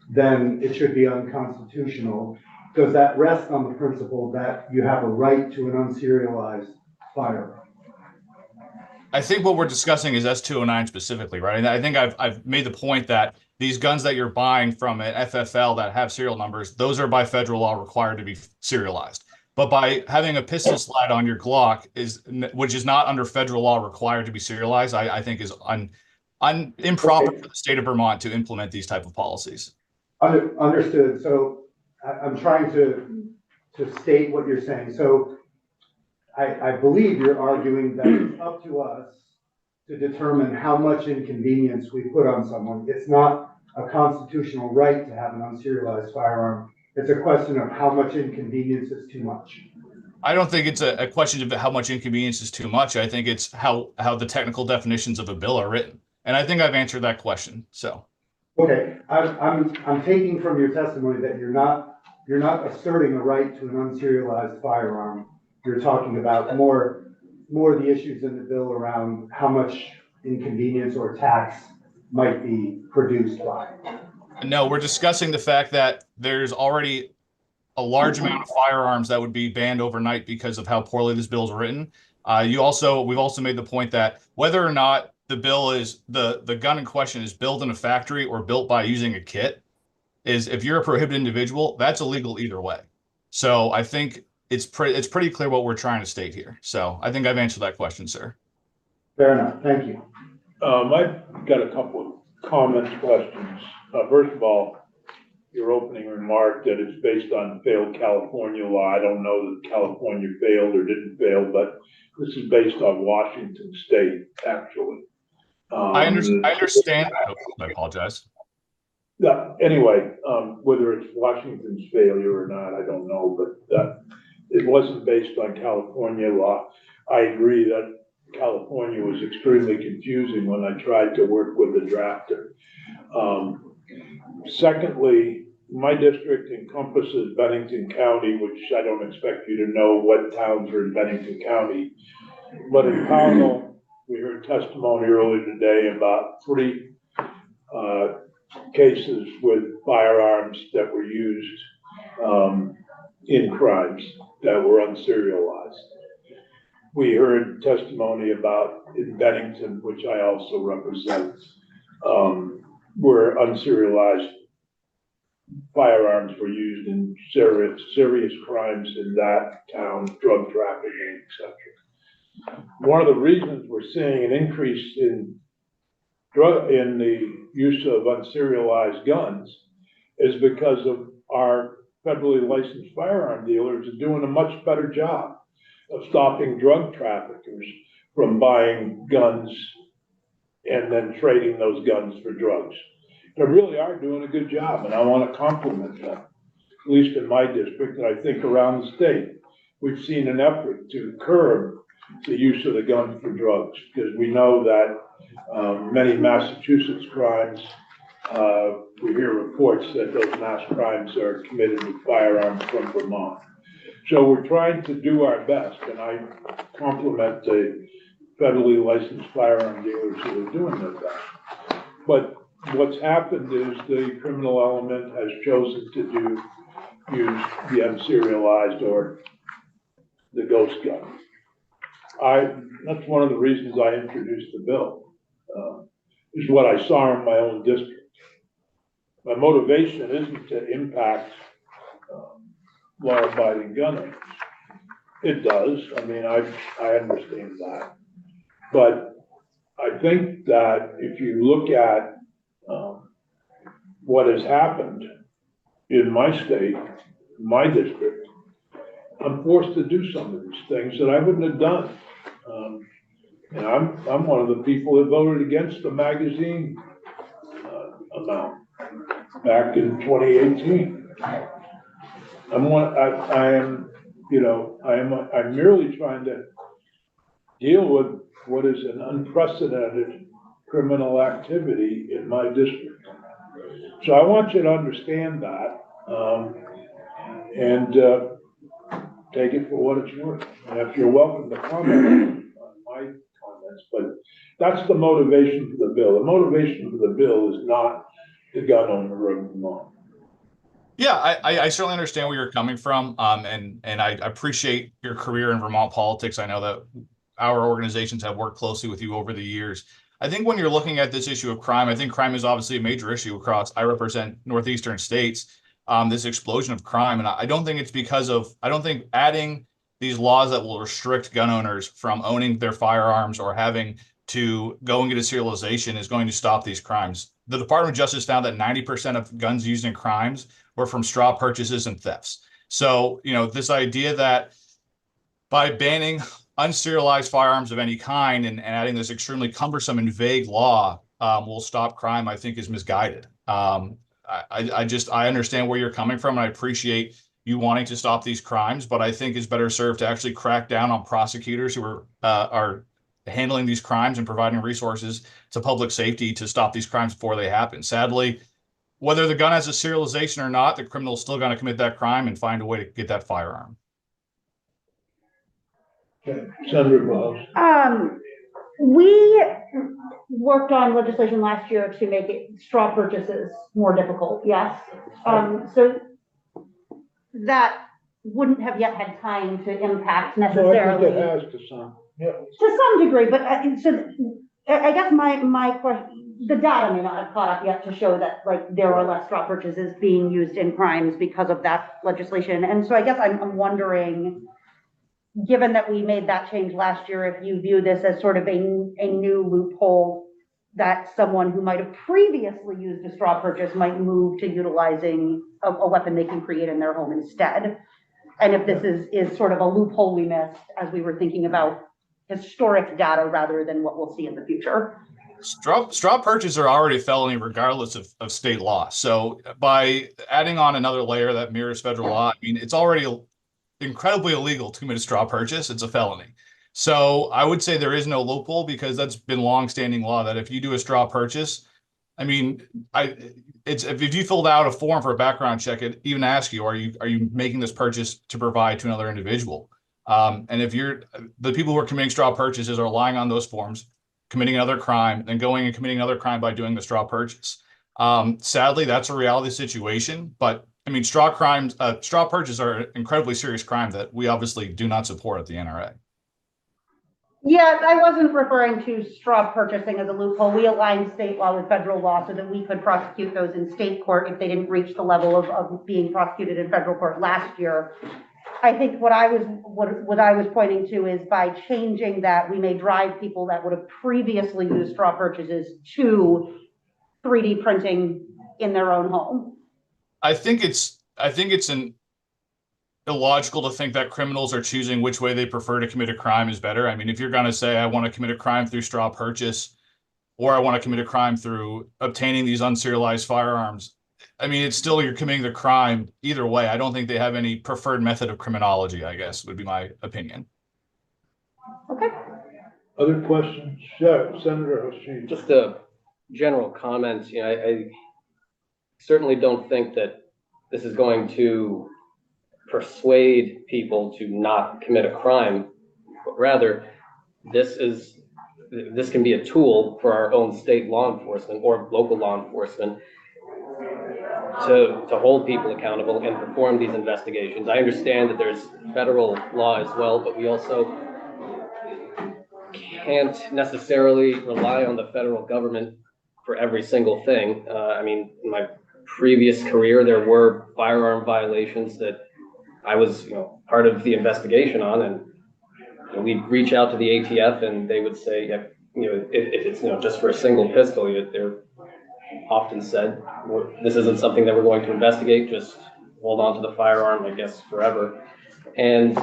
then it should be unconstitutional. Does that rest on the principle that you have a right to an unserialized firearm? I think what we're discussing is S209 specifically, right? And I think I've made the point that these guns that you're buying from an FFL that have serial numbers, those are by federal law required to be serialized. But by having a pistol slide on your Glock, which is not under federal law required to be serialized, I think is improper for the state of Vermont to implement these type of policies. Understood. So I'm trying to state what you're saying. So I believe you're arguing that it's up to us to determine how much inconvenience we put on someone. It's not a constitutional right to have an unserialized firearm. It's a question of how much inconvenience is too much. I don't think it's a question of how much inconvenience is too much. I think it's how the technical definitions of a bill are written. And I think I've answered that question. So. Okay, I'm taking from your testimony that you're not asserting a right to an unserialized firearm. You're talking about more the issues in the bill around how much inconvenience or tax might be produced by. No, we're discussing the fact that there's already a large amount of firearms that would be banned overnight because of how poorly this bill is written. We've also made the point that whether or not the bill is the gun in question is built in a factory or built by using a kit, is if you're a prohibited individual, that's illegal either way. So I think it's pretty clear what we're trying to state here. So I think I've answered that question, sir. Fair enough. Thank you. I've got a couple of comments, questions. First of all, your opening remark that it's based on failed California law. I don't know that California failed or didn't fail, but this is based on Washington State, actually. I understand. I apologize. Anyway, whether it's Washington's failure or not, I don't know, but it wasn't based on California law. I agree that California was extremely confusing when I tried to work with the drafter. Secondly, my district encompasses Bennington County, which I don't expect you to know what towns are in Bennington County. But in Pownell, we heard testimony earlier today about 3 cases with firearms that were used in crimes that were unserialized. We heard testimony about in Bennington, which I also represent, where unserialized firearms were used in serious crimes in that town, drug trafficking, etc. One of the reasons we're seeing an increase in the use of unserialized guns is because of our federally licensed firearm dealers are doing a much better job of stopping drug traffickers from buying guns and then trading those guns for drugs. They really are doing a good job, and I want to compliment them, at least in my district, and I think around the state. We've seen an effort to curb the use of the gun for drugs, because we know that many Massachusetts crimes, we hear reports that those mass crimes are committed with firearms from Vermont. So we're trying to do our best, and I compliment the federally licensed firearm dealers who are doing their best. But what's happened is the criminal element has chosen to use the unserialized or the ghost gun. That's one of the reasons I introduced the bill, is what I saw in my own district. My motivation isn't to impact law-abiding gun owners. It does, I mean, I understand that. But I think that if you look at what has happened in my state, my district, I'm forced to do some of these things that I wouldn't have done. And I'm one of the people that voted against the magazine amount back in 2018. I'm merely trying to deal with what is an unprecedented criminal activity in my district. So I want you to understand that, and take it for what it's worth. And if you're welcome to comment on my comments, but that's the motivation for the bill. The motivation for the bill is not the gun owner of Vermont. Yeah, I certainly understand where you're coming from, and I appreciate your career in Vermont politics. I know that our organizations have worked closely with you over the years. I think when you're looking at this issue of crime, I think crime is obviously a major issue across, I represent northeastern states, this explosion of crime. And I don't think it's because of, I don't think adding these laws that will restrict gun owners from owning their firearms or having to go and get a serialization is going to stop these crimes. The Department of Justice found that 90% of guns used in crimes were from straw purchases and thefts. So, this idea that by banning unserialized firearms of any kind and adding this extremely cumbersome and vague law will stop crime, I think is misguided. I understand where you're coming from, and I appreciate you wanting to stop these crimes, but I think it's better served to actually crack down on prosecutors who are handling these crimes and providing resources to public safety to stop these crimes before they happen. Sadly, whether the gun has a serialization or not, the criminal is still going to commit that crime and find a way to get that firearm. Okay, Senator Bowles. We worked on legislation last year to make straw purchases more difficult, yes. So that wouldn't have yet had time to impact necessarily. No, I think it has to some. Yeah. To some degree, but so I guess my question, the data may not have caught up yet to show that there are less straw purchases being used in crimes because of that legislation. And so I guess I'm wondering, given that we made that change last year, if you view this as sort of a new loophole that someone who might have previously used a straw purchase might move to utilizing a weapon they can create in their home instead. And if this is sort of a loophole we missed as we were thinking about historic data rather than what we'll see in the future. Straw purchases are already a felony regardless of state law. So by adding on another layer that mirrors federal law, it's already incredibly illegal to commit a straw purchase. It's a felony. So I would say there is no loophole, because that's been longstanding law that if you do a straw purchase, if you filled out a form for a background check, it even asks you, are you making this purchase to provide to another individual? And if the people who are committing straw purchases are lying on those forms, committing another crime, then going and committing another crime by doing the straw purchase. Sadly, that's a reality situation, but I mean, straw purchases are an incredibly serious crime that we obviously do not support at the NRA. Yeah, I wasn't referring to straw purchasing as a loophole. We aligned state law with federal law so that we could prosecute those in state court if they didn't reach the level of being prosecuted in federal court last year. I think what I was pointing to is by changing that, we may drive people that would have previously used straw purchases to 3D printing in their own home. I think it's an illogical to think that criminals are choosing which way they prefer to commit a crime is better. I mean, if you're going to say, I want to commit a crime through straw purchase, or I want to commit a crime through obtaining these unserialized firearms, I mean, it's still, you're committing the crime either way. I don't think they have any preferred method of criminology, I guess, would be my opinion. Okay. Other questions? Yeah, Senator Hashim. Just a general comment, I certainly don't think that this is going to persuade people to not commit a crime, but rather this can be a tool for our own state law enforcement or local law enforcement to hold people accountable and perform these investigations. I understand that there's federal law as well, but we also can't necessarily rely on the federal government for every single thing. I mean, in my previous career, there were firearm violations that I was, part of the investigation on, and we'd reach out to the ATF and they would say, if it's, just for a single pistol, they're often said, this isn't something that we're going to investigate, just hold on to the firearm, I guess, forever. And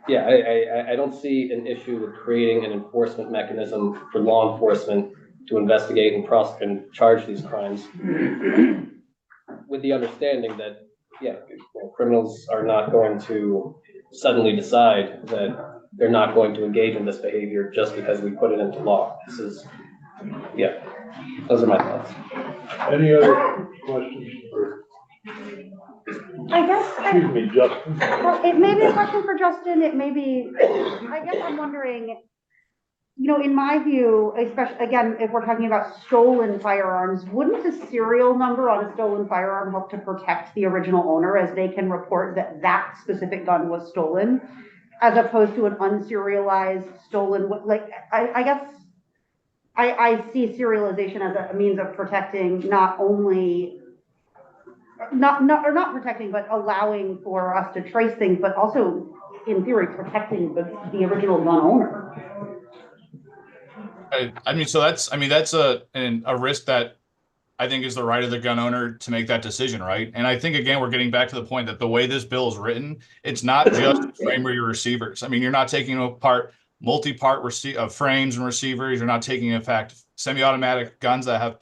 yeah, I don't see an issue with creating an enforcement mechanism for law enforcement to investigate and prosecute and charge these crimes, with the understanding that, criminals are not going to suddenly decide that they're not going to engage in this behavior just because we put it into law. Those are my thoughts. Any other questions for, I guess. excuse me, Justin? Well, it may be a question for Justin. It may be, I guess I'm wondering, in my view, especially, again, if we're talking about stolen firearms, wouldn't the serial number on a stolen firearm help to protect the original owner, as they can report that that specific gun was stolen, as opposed to an unserialized stolen, I guess I see serialization as a means of protecting not protecting, but allowing for us to trace things, but also, in theory, protecting the original gun owner. That's a risk that I think is the right of the gun owner to make that decision, right? And I think, again, we're getting back to the point that the way this bill is written, it's not just frame or your receivers. I mean, you're not taking apart multi-part frames and receivers. You're not taking, in fact, semi-automatic guns that have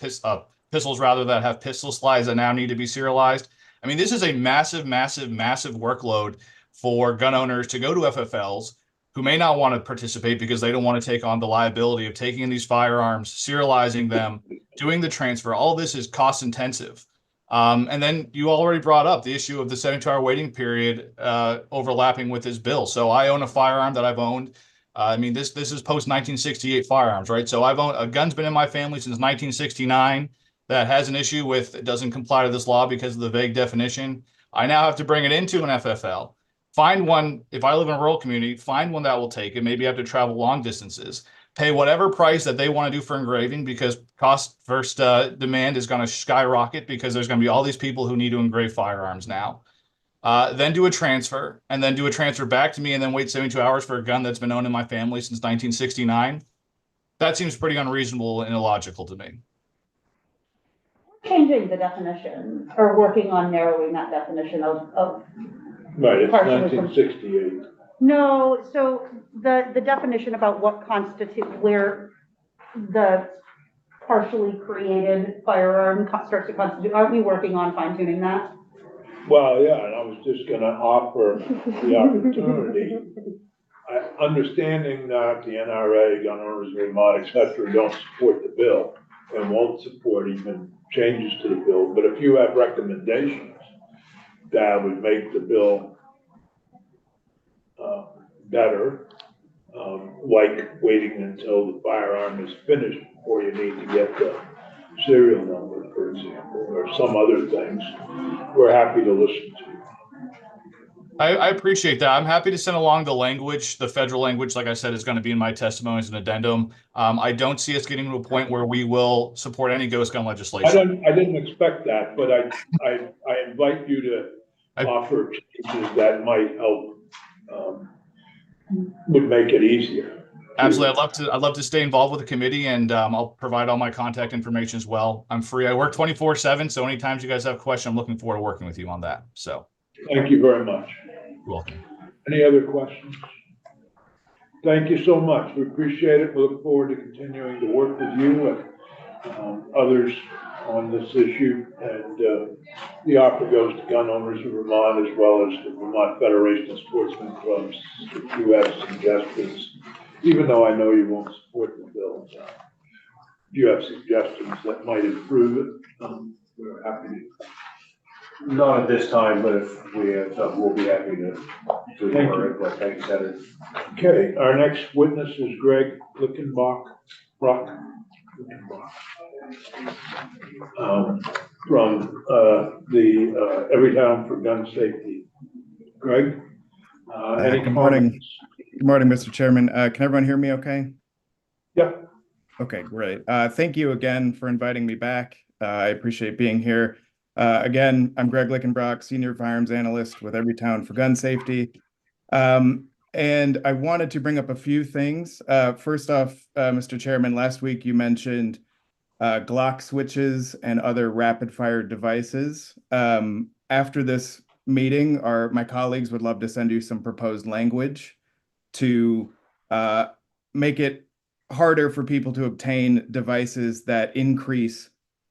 pistols rather that have pistol slides that now need to be serialized. I mean, this is a massive, massive, massive workload for gun owners to go to FFLs who may not want to participate because they don't want to take on the liability of taking in these firearms, serializing them, doing the transfer. All of this is cost intensive. And then you already brought up the issue of the 72-hour waiting period overlapping with this bill. So I own a firearm that I've owned. This is post 1968 firearms, right? So I've owned a gun's been in my family since 1969 that has an issue with, it doesn't comply to this law because of the vague definition. I now have to bring it into an FFL. Find one, if I live in a rural community, find one that will take it. Maybe I have to travel long distances, pay whatever price that they want to do for engraving, because cost versus demand is going to skyrocket because there's going to be all these people who need to engrave firearms now. Then do a transfer, and then do a transfer back to me, and then wait 72 hours for a gun that's been owned in my family since 1969. That seems pretty unreasonable and illogical to me. Changing the definition, or working on narrowing that definition of Right, it's 1968. No, so the definition about what constitutes, where the partially created firearm starts to constitute, aren't we working on fine tuning that? Well, yeah, and I was just gonna offer the opportunity, understanding that the NRA, Gun Owners Vermont, et cetera, don't support the bill and won't support even changes to the bill, but if you have recommendations that would make the bill better, like waiting until the firearm is finished before you need to get the serial number, for example, or some other things, we're happy to listen to you. I appreciate that. I'm happy to send along the language. The federal language, like I said, is going to be in my testimony as an addendum. I don't see us getting to a point where we will support any ghost gun legislation. I didn't expect that, but I invite you to offer changes that might help, would make it easier. Absolutely. I'd love to stay involved with the committee, and I'll provide all my contact information as well. I'm free. I work 24/7. So anytime you guys have questions, I'm looking forward to working with you on that. So Thank you very much. you're welcome. Any other questions? Thank you so much. We appreciate it. We look forward to continuing to work with you and others on this issue. And the offer goes to gun owners of Vermont as well as the Vermont Federation of Sportsmen Clubs. If you have suggestions, even though I know you won't support the bill, if you have suggestions that might improve it, we're happy to. Not at this time, but if we have something, we'll be happy to Thank for you. it, but thank you, Senator. Okay, our next witness is Greg Lickenbach, from the Everytown for Gun Safety. Greg? Any Good morning. comments? Good morning, Mr. Chairman. Can everyone hear me okay? Yeah. Okay, great. Thank you again for inviting me back. I appreciate being here. Again, I'm Greg Lickenbrock, Senior Firearms Analyst with Everytown for Gun Safety. And I wanted to bring up a few things. First off, Mr. Chairman, last week you mentioned Glock switches and other rapid-fire devices. After this meeting, my colleagues would love to send you some proposed language to make it harder for people to obtain devices that increase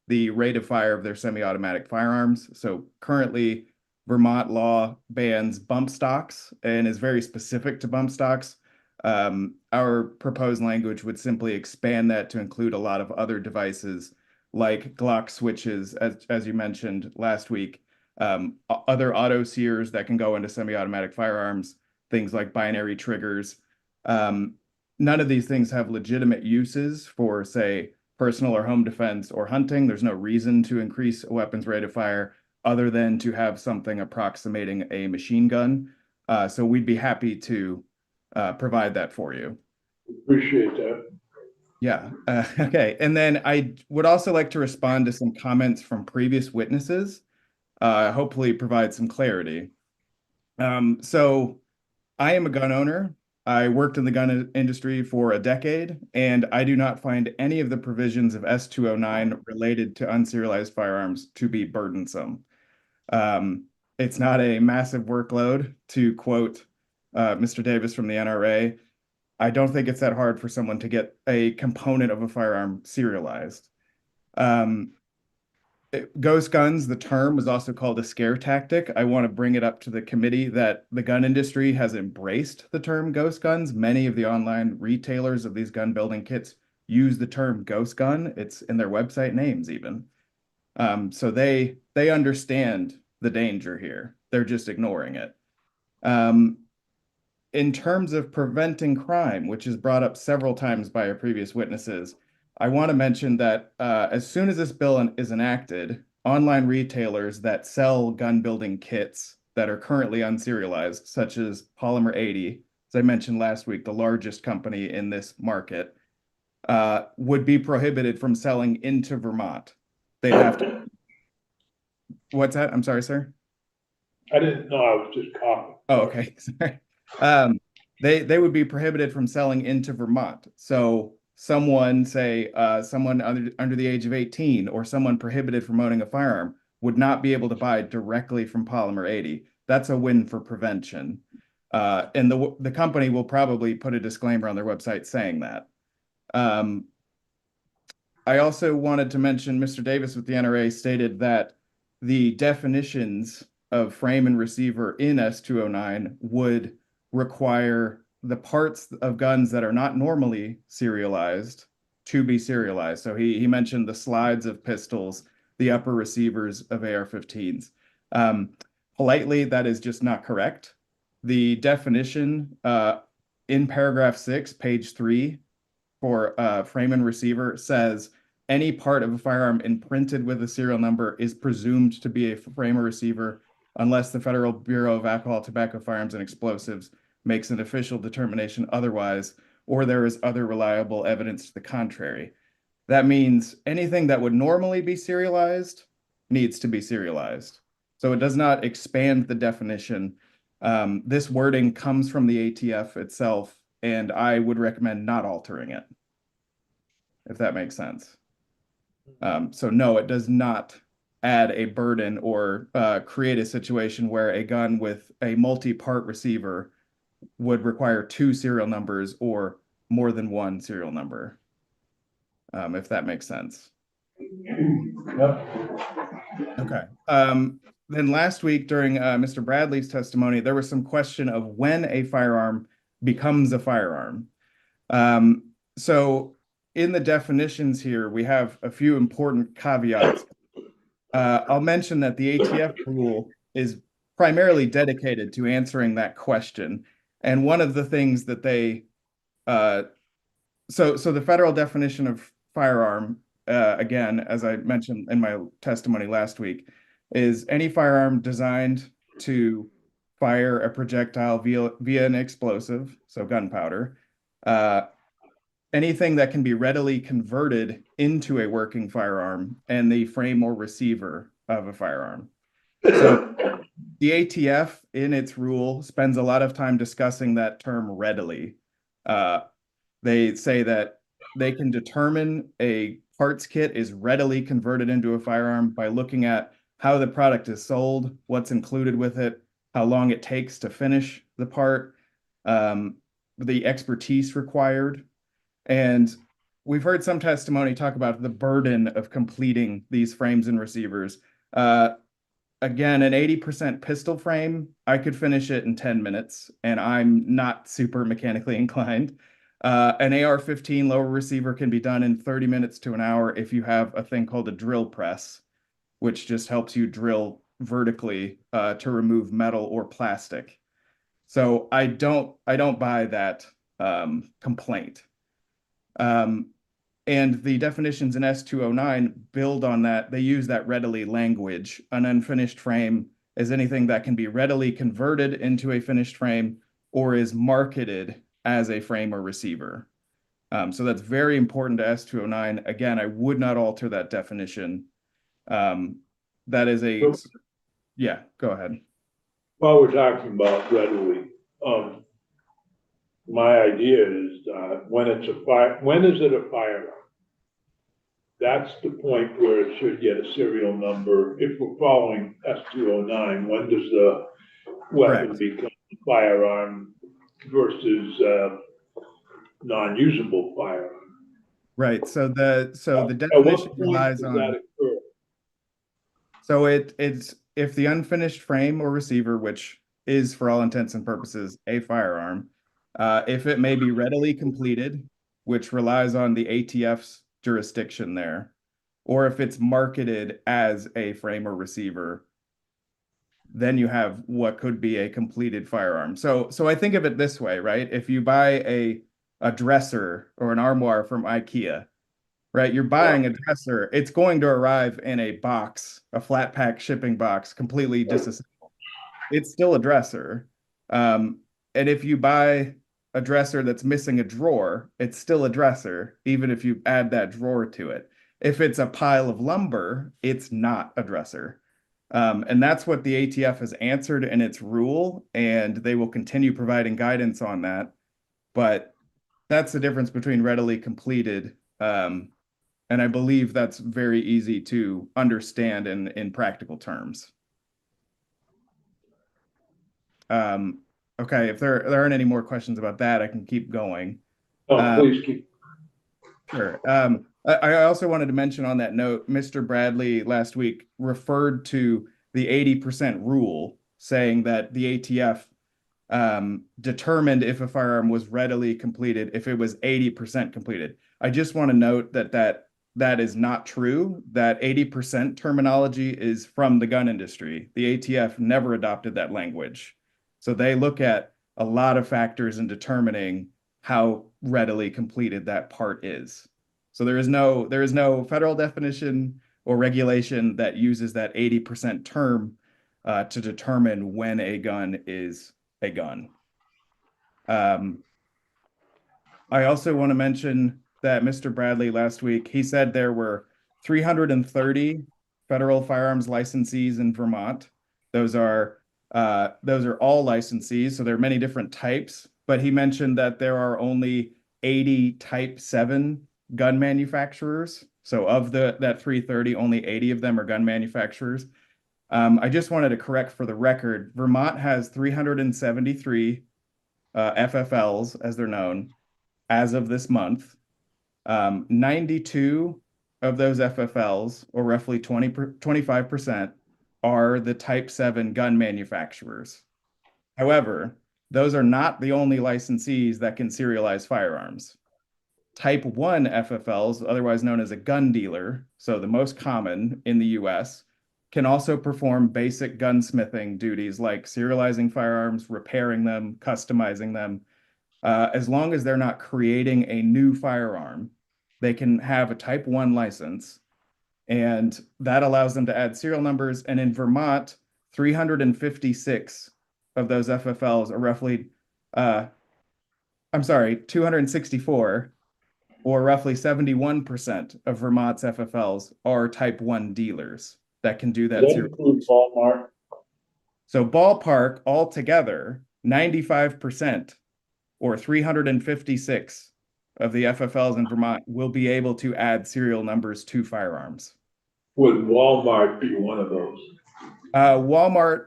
the rate of fire of their semi-automatic firearms. So currently, Vermont law bans bump stocks and is very specific to bump stocks. Our proposed language would simply expand that to include a lot of other devices like Glock switches, as you mentioned last week, other auto sears that can go into semi-automatic firearms, things like binary triggers. None of these things have legitimate uses for, say, personal or home defense or hunting. There's no reason to increase a weapon's rate of fire other than to have something approximating a machine gun. So we'd be happy to provide that for you. Appreciate that. Yeah. Okay. And then I would also like to respond to some comments from previous witnesses, hopefully provide some clarity. So I am a gun owner. I worked in the gun industry for a decade, and I do not find any of the provisions of S209 related to unserialized firearms to be burdensome. It's not a massive workload, to quote Mr. Davis from the NRA. I don't think it's that hard for someone to get a component of a firearm serialized. Ghost guns, the term, was also called a scare tactic. I want to bring it up to the committee that the gun industry has embraced the term ghost guns. Many of the online retailers of these gun building kits use the term ghost gun. It's in their website names even. So they understand the danger here. They're just ignoring it. In terms of preventing crime, which is brought up several times by our previous witnesses, I want to mention that as soon as this bill is enacted, online retailers that sell gun building kits that are currently unserialized, such as Polymer 80, as I mentioned last week, the largest company in this market, would be prohibited from selling into Vermont. They'd have to. What's that? I'm sorry, sir. I didn't know. I was just coughing. Oh, okay. Sorry. They would be prohibited from selling into Vermont. So someone, say, someone under the age of 18 or someone prohibited from owning a firearm would not be able to buy directly from Polymer 80. That's a win for prevention. And the company will probably put a disclaimer on their website saying that. I also wanted to mention Mr. Davis with the NRA stated that the definitions of frame and receiver in S209 would require the parts of guns that are not normally serialized to be serialized. So he mentioned the slides of pistols, the upper receivers of AR-15s. Politely, that is just not correct. The definition in paragraph 6, page 3 for frame and receiver says any part of a firearm imprinted with a serial number is presumed to be a frame or receiver unless the Federal Bureau of Alcohol, Tobacco, Firearms, and Explosives makes an official determination otherwise, or there is other reliable evidence to the contrary. That means anything that would normally be serialized needs to be serialized. So it does not expand the definition. This wording comes from the ATF itself, and I would recommend not altering it, if that makes sense. So no, it does not add a burden or create a situation where a gun with a multi-part receiver would require 2 serial numbers or more than 1 serial number, if that makes sense. Yep. Okay. Then last week during Mr. Bradley's testimony, there was some question of when a firearm becomes a firearm. So in the definitions here, we have a few important caveats. I'll mention that the ATF rule is primarily dedicated to answering that question. And one of the things that they, so the federal definition of firearm, again, as I mentioned in my testimony last week, is any firearm designed to fire a projectile via an explosive, so gunpowder, anything that can be readily converted into a working firearm, and the frame or receiver of a firearm. So the ATF in its rule spends a lot of time discussing that term readily. They say that they can determine a parts kit is readily converted into a firearm by looking at how the product is sold, what's included with it, how long it takes to finish the part, the expertise required. And we've heard some testimony talk about the burden of completing these frames and receivers. Again, an 80% pistol frame, I could finish it in 10 minutes, and I'm not super mechanically inclined. An AR-15 lower receiver can be done in 30 minutes to an hour if you have a thing called a drill press, which just helps you drill vertically to remove metal or plastic. So I don't buy that complaint. And the definitions in S209 build on that. They use that readily language. An unfinished frame is anything that can be readily converted into a finished frame or is marketed as a frame or receiver. So that's very important to S209. Again, I would not alter that definition. That is a, yeah, go ahead. While we're talking about readily, my idea is when is it a firearm? That's the point where it should get a serial number. If we're following S209, when does the weapon become a firearm versus non-usable firearm? Right. So the definition relies on. So it's if the unfinished frame or receiver, which is for all intents and purposes a firearm, if it may be readily completed, which relies on the ATF's jurisdiction there, or if it's marketed as a frame or receiver, then you have what could be a completed firearm. So I think of it this way, right? If you buy a dresser or an armoire from IKEA, right? You're buying a dresser, it's going to arrive in a box, a flat pack shipping box, completely disassembled. It's still a dresser. And if you buy a dresser that's missing a drawer, it's still a dresser, even if you add that drawer to it. If it's a pile of lumber, it's not a dresser. And that's what the ATF has answered in its rule, and they will continue providing guidance on that. But that's the difference between readily completed. And I believe that's very easy to understand in practical terms. Okay, if there aren't any more questions about that, I can keep going. Please keep. Sure. I also wanted to mention on that note, Mr. Bradley last week referred to the 80% rule, saying that the ATF determined if a firearm was readily completed if it was 80% completed. I just want to note that is not true. That 80% terminology is from the gun industry. The ATF never adopted that language. So they look at a lot of factors in determining how readily completed that part is. So there is no federal definition or regulation that uses that 80% term to determine when a gun is a gun. I also want to mention that Mr. Bradley last week, he said there were 330 federal firearms licensees in Vermont. Those are all licensees, so there are many different types, but he mentioned that there are only 80 Type 7 gun manufacturers. So of that 330, only 80 of them are gun manufacturers. I just wanted to correct for the record, Vermont has 373 FFLs, as they're known, as of this month. 92 of those FFLs, or roughly 25%, are the Type 7 gun manufacturers. However, those are not the only licensees that can serialize firearms. Type 1 FFLs, otherwise known as a gun dealer, so the most common in the US, can also perform basic gunsmithing duties like serializing firearms, repairing them, customizing them. As long as they're not creating a new firearm, they can have a Type 1 license, and that allows them to add serial numbers. And in Vermont, 356 of those FFLs are roughly, 264, or roughly 71% of Vermont's FFLs are Type 1 dealers that can do that. Does that include Walmart? So ballpark altogether, 95%, or 356 of the FFLs in Vermont will be able to add serial numbers to firearms. Would Walmart be one of those? Walmart,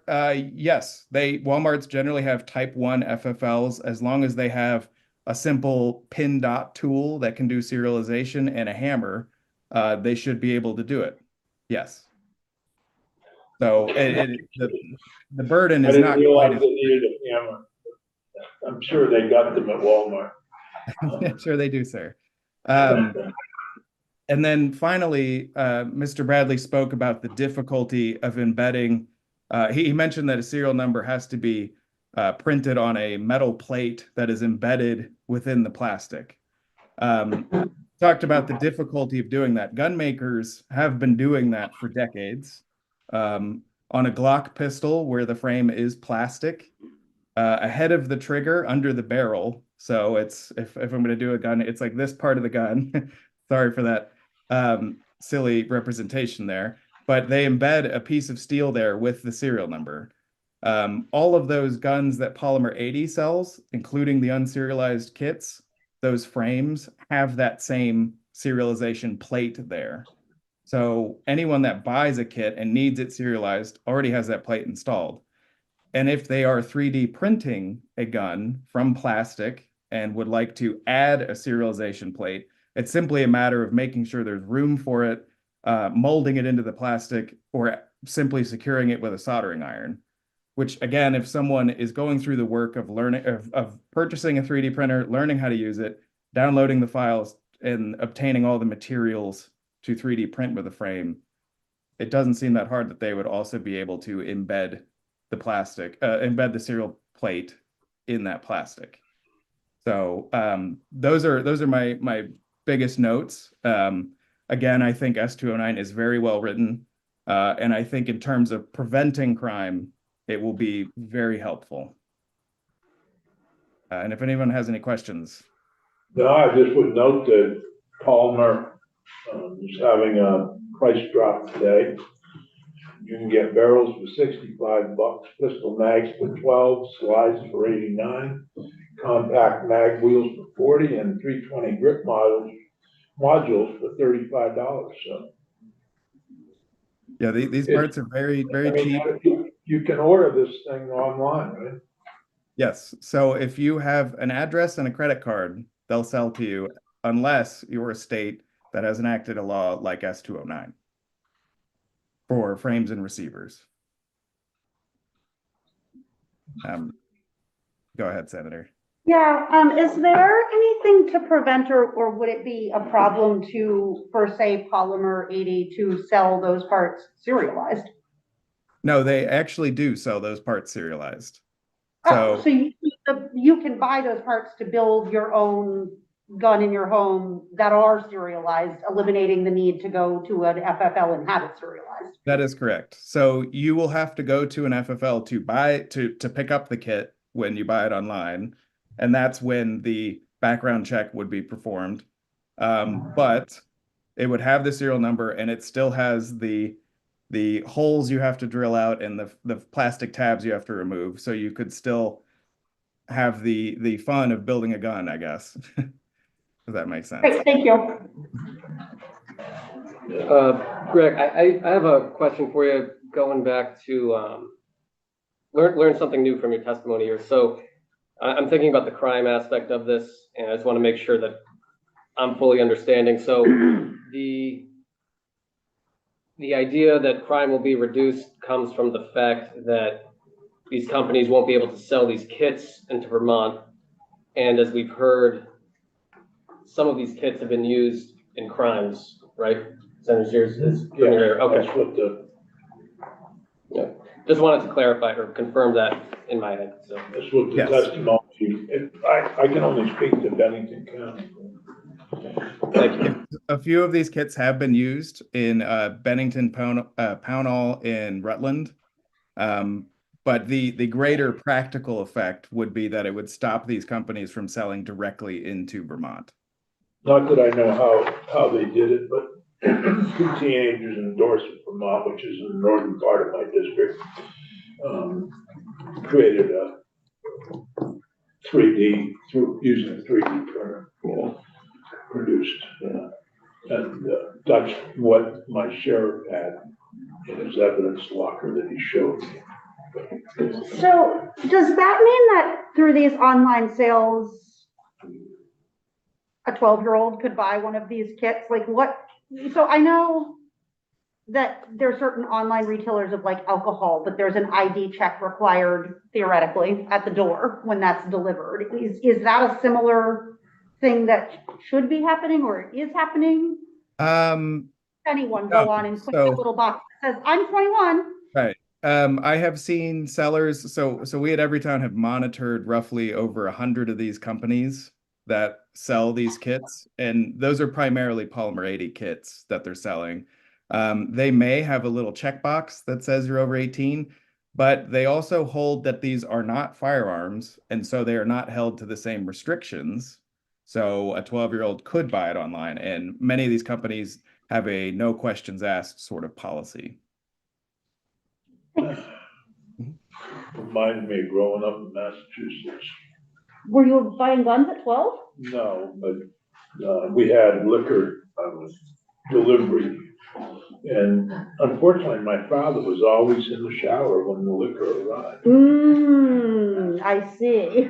yes, Walmarts generally have Type 1 FFLs as long as they have a simple pin dot tool that can do serialization and a hammer. They should be able to do it. Yes. So the burden is not I didn't realize quite as they needed a hammer. I'm sure they got them at Walmart. Sure they do, sir. And then finally, Mr. Bradley spoke about the difficulty of embedding. He mentioned that a serial number has to be printed on a metal plate that is embedded within the plastic. Talked about the difficulty of doing that. Gun makers have been doing that for decades. On a Glock pistol where the frame is plastic, ahead of the trigger, under the barrel. So it's if I'm going to do a gun, it's like this part of the gun. Sorry for that silly representation there. But they embed a piece of steel there with the serial number. All of those guns that Polymer 80 sells, including the unserialized kits, those frames have that same serialization plate there. So anyone that buys a kit and needs it serialized already has that plate installed. And if they are 3D printing a gun from plastic and would like to add a serialization plate, it's simply a matter of making sure there's room for it, molding it into the plastic, or simply securing it with a soldering iron. Which again, if someone is going through the work of learning, of purchasing a 3D printer, learning how to use it, downloading the files, and obtaining all the materials to 3D print with a frame, it doesn't seem that hard that they would also be able to embed the plastic, embed the serial plate in that plastic. So those are my biggest notes. Again, I think S209 is very well written, and I think in terms of preventing crime, it will be very helpful. And if anyone has any questions. No, I just would note that Palmer is having a price drop today. You can get barrels for $65, pistol mags for 12, slides for 89, compact mag wheels for 40, and 320 grip modules for $35. So Yeah, these parts are very, very cheap. You can order this thing online, right? Yes. So if you have an address and a credit card, they'll sell to you unless you're a state that has enacted a law like S209 for frames and receivers. Go ahead, Senator. Yeah, is there anything to prevent or would it be a problem for say Polymer 80 to sell those parts serialized? No, they actually do sell those parts serialized. So you can buy those parts to build your own gun in your home that are serialized, eliminating the need to go to an FFL and have it serialized. That is correct. So you will have to go to an FFL to pick up the kit when you buy it online, and that's when the background check would be performed. But it would have the serial number, and it still has the holes you have to drill out and the plastic tabs you have to remove. So you could still have the fun of building a gun, I guess. If that makes sense. Great, thank you. Greg, I have a question for you, going back to learn something new from your testimony here. So I'm thinking about the crime aspect of this, and I just want to make sure that I'm fully understanding. So the idea that crime will be reduced comes from the fact that these companies won't be able to sell these kits into Vermont. And as we've heard, some of these kits have been used in crimes, right? Senator Sears is okay. That's what Yeah, just wanted to clarify or confirm that in my head. So that's what the testimony. I can only speak to Bennington County. thank you. A few of these kits have been used in Bennington, Pownall, and Rutland. But the greater practical effect would be that it would stop these companies from selling directly into Vermont. Not that I know how they did it, but two teenagers in Dorset, Vermont, which is in the northern part of my district, created a 3D using a 3D printer, produced, and that's what my sheriff had in his evidence locker that he showed me. So does that mean that through these online sales, a 12-year-old could buy one of these kits? Like what? So I know that there are certain online retailers of like alcohol, but there's an ID check required theoretically at the door when that's delivered. Is that a similar thing that should be happening or is happening? Anyone go on and click that little box that says, I'm 21. Right. I have seen sellers. So we at Everytown have monitored roughly over 100 of these companies that sell these kits, and those are primarily polymer 80 kits that they're selling. They may have a little checkbox that says you're over 18, but they also hold that these are not firearms, and so they are not held to the same restrictions. So a 12-year-old could buy it online, and many of these companies have a no questions asked sort of policy. Reminded me of growing up in Massachusetts. Were you buying guns at 12? No, but we had liquor delivery. And unfortunately, my father was always in the shower when the liquor arrived. I see.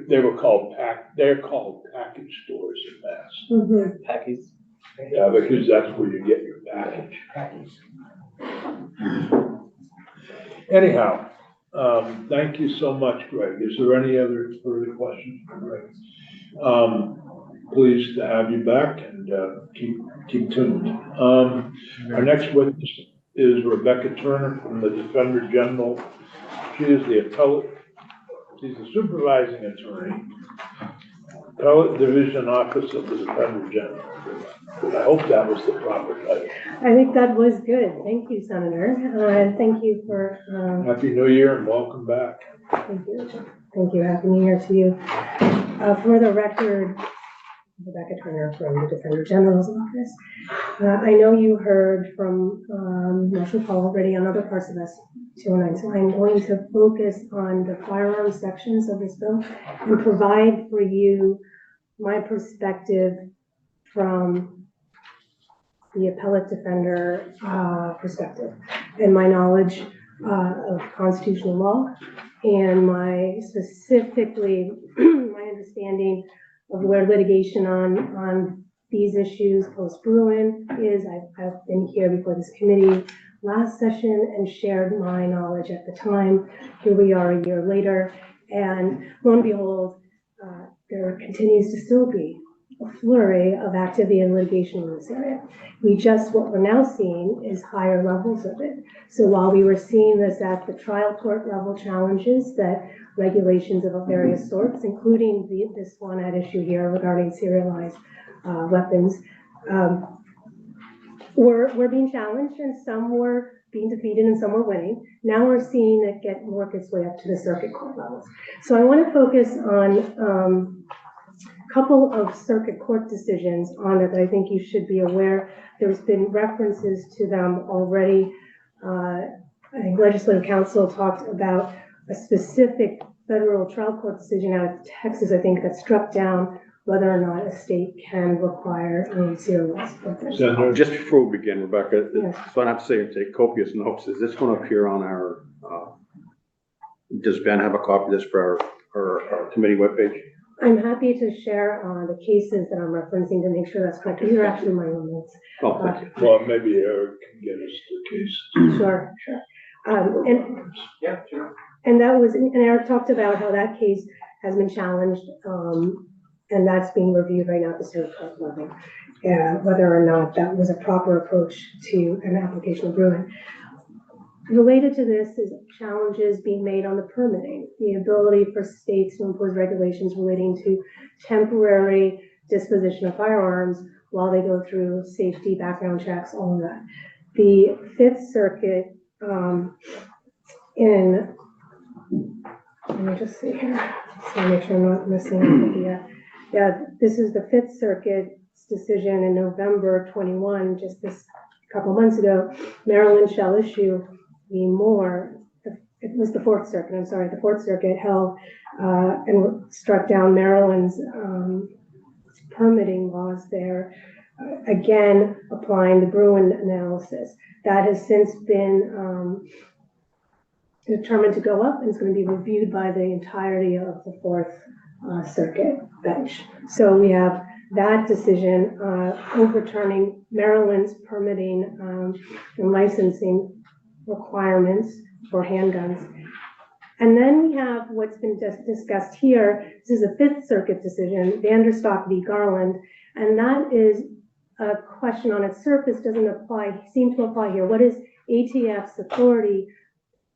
They're called package stores in Mass. Mm-hmm. Packies. Yeah, because that's where you get your package. Anyhow, thank you so much, Greg. Is there any other further questions for Greg? Pleased to have you back, and keep tuned. Our next witness is Rebecca Turner from the Defender General. She is the appellate. She's the supervising attorney, Appellate Division Office of the Defender General. I hope that was the proper title. I think that was good. Thank you, Senator. Thank you for. Happy New Year and welcome back. Thank you. Thank you. Happy New Year to you. For the record, Rebecca Turner from the Defender General's Office. I know you heard from Marshall Paul already on other parts of S-209, so I'm going to focus on the firearms sections of this bill and provide for you my perspective from the appellate defender perspective and my knowledge of constitutional law and my specifically my understanding of where litigation on these issues post-Bruin is. I've been here before this committee last session and shared my knowledge at the time. Here we are a year later, and lo and behold, there continues to still be a flurry of activity and litigation in this area. What we're now seeing is higher levels of it. So while we were seeing this at the trial court level challenges that regulations of various sorts, including this one at issue here regarding serialized weapons, were being challenged, and some were being defeated and some were winning. Now we're seeing it work its way up to the circuit court levels. So I want to focus on a couple of circuit court decisions on it that I think you should be aware. There's been references to them already. I think Legislative Council talked about a specific federal trial court decision out of Texas, I think, that struck down whether or not a state can require serialized weapons. Just before we begin, Rebecca, Yes. so I have to say and take copious notes. Is this going to appear on our, does Ben have a copy of this for our committee webpage? I'm happy to share the cases that I'm referencing to make sure that's correct. These are actually my own notes. Oh, thank you. Well, maybe Eric can get us the case. Sure. Yeah, sure. And Eric talked about how that case has been challenged, and that's being reviewed right now at the circuit court level, whether or not that was a proper approach to an application of Bruin. Related to this is challenges being made on the permitting, the ability for states to impose regulations relating to temporary disposition of firearms while they go through safety background checks, all of that. The Fifth Circuit let me just see here, so make sure I'm not missing anything yet. Yeah, this is the Fifth Circuit's decision in November 21, just this couple months ago. Maryland shall issue the Moore, it was the Fourth Circuit, I'm sorry, the Fourth Circuit held and struck down Maryland's permitting laws there, again, applying the Bruin analysis. That has since been determined to go up and it's going to be reviewed by the entirety of the Fourth Circuit bench. So we have that decision overturning Maryland's permitting and licensing requirements for handguns. And then we have what's been just discussed here. This is a Fifth Circuit decision, Vanderstock v. Garland, and that is a question on its surface seem to apply here. What is ATF's authority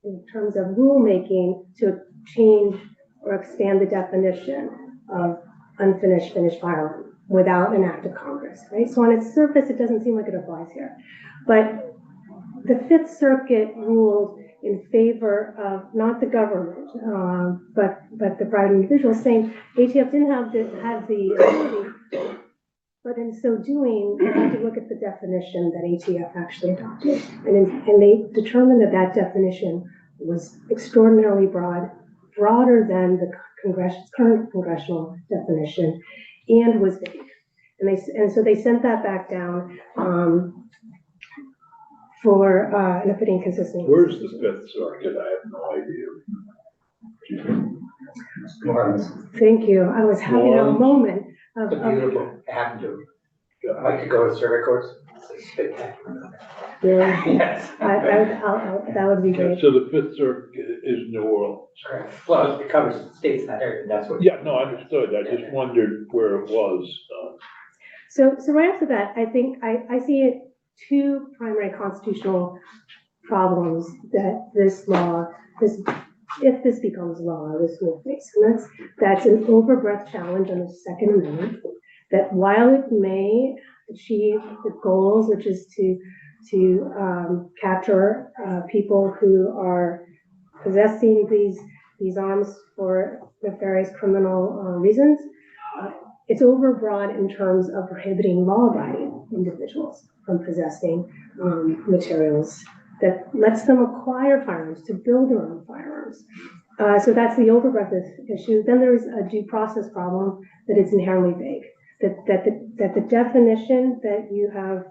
in terms of rulemaking to change or expand the definition of unfinished finished firearm without an act of Congress, right? So on its surface, it doesn't seem like it applies here. But the Fifth Circuit ruled in favor of not the government, but the private individuals, saying ATF didn't have the ability, but in so doing, they had to look at the definition that ATF actually adopted. And they determined that that definition was extraordinarily broad, broader than the current congressional definition, and was vague. And so they sent that back down for an opinion consistent. Where's the Fifth Circuit? I have no idea. Thank you. I was having a moment of. It's beautiful. I happen to. I like to go to circuit courts. It's spectacular. Really? Yes. That would be great. So the Fifth Circuit is New Orleans. Correct. Well, it covers states in that area. That's what. Yeah, no, I understood. I just wondered where it was. So right after that, I think I see two primary constitutional problems that this law, if this becomes law, this will face. And that's an overbreadth challenge on the Second Amendment, that while it may achieve the goals, which is to capture people who are possessing these arms for nefarious criminal reasons, it's overbroad in terms of prohibiting law-abiding individuals from possessing materials that lets them acquire firearms, to build their own firearms. So that's the overbreadth issue. Then there's a due process problem that it's inherently vague. That the definition that you have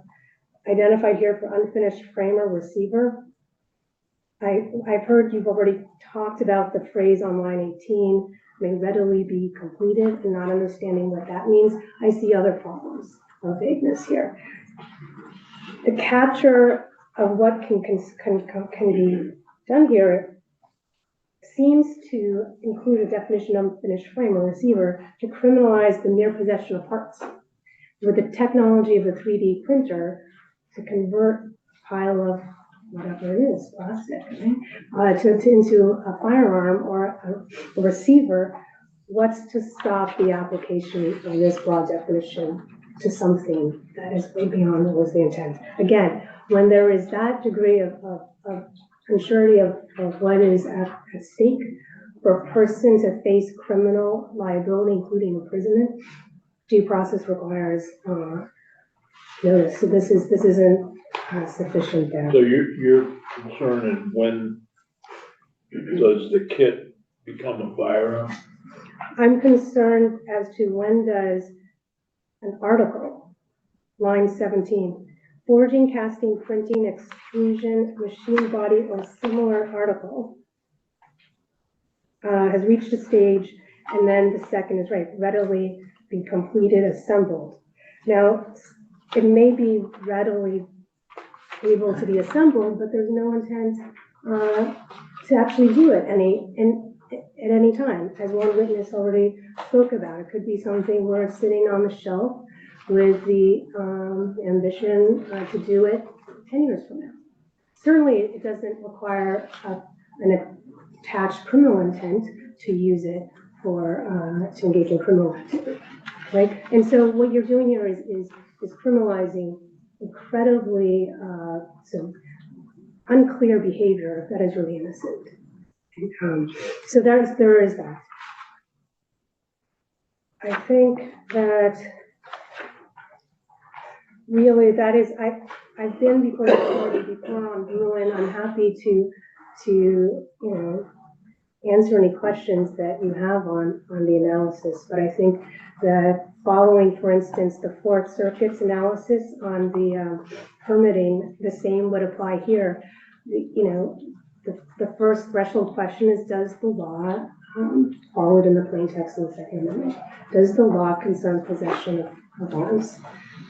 identified here for unfinished frame or receiver, I've heard you've already talked about the phrase on line 18, may readily be completed, and not understanding what that means. I see other problems of vagueness here. The capture of what can be done here seems to include a definition of unfinished frame or receiver to criminalize the mere possession of parts with the technology of a 3D printer to convert a pile of whatever it is, plastic, right? Into a firearm or a receiver, what's to stop the application of this broad definition to something that is way beyond what was the intent? Again, when there is that degree of unsurety of what is at stake for a person to face criminal liability, including imprisonment, due process requires notice. So this isn't sufficient there. So your concern is when does the kit become a firearm? I'm concerned as to when does an article, line 17, forging, casting, printing, extrusion, machine body, or similar article has reached a stage, and then the second is right, readily be completed, assembled. Now, it may be readily able to be assembled, but there's no intent to actually do it at any time, as one witness already spoke about. It could be something where it's sitting on the shelf with the ambition to do it 10 years from now. Certainly, it doesn't require an attached criminal intent to use it for to engage in criminal activity, right? And so what you're doing here is criminalizing incredibly unclear behavior that is really innocent. So there is that. I think that really that is, I've been before the authority before on Bruin. I'm happy to answer any questions that you have on the analysis, but I think that following, for instance, the Fourth Circuit's analysis on the permitting, the same would apply here. The first threshold question is, does the law, followed in the plain text of the Second Amendment, does the law concern possession of arms?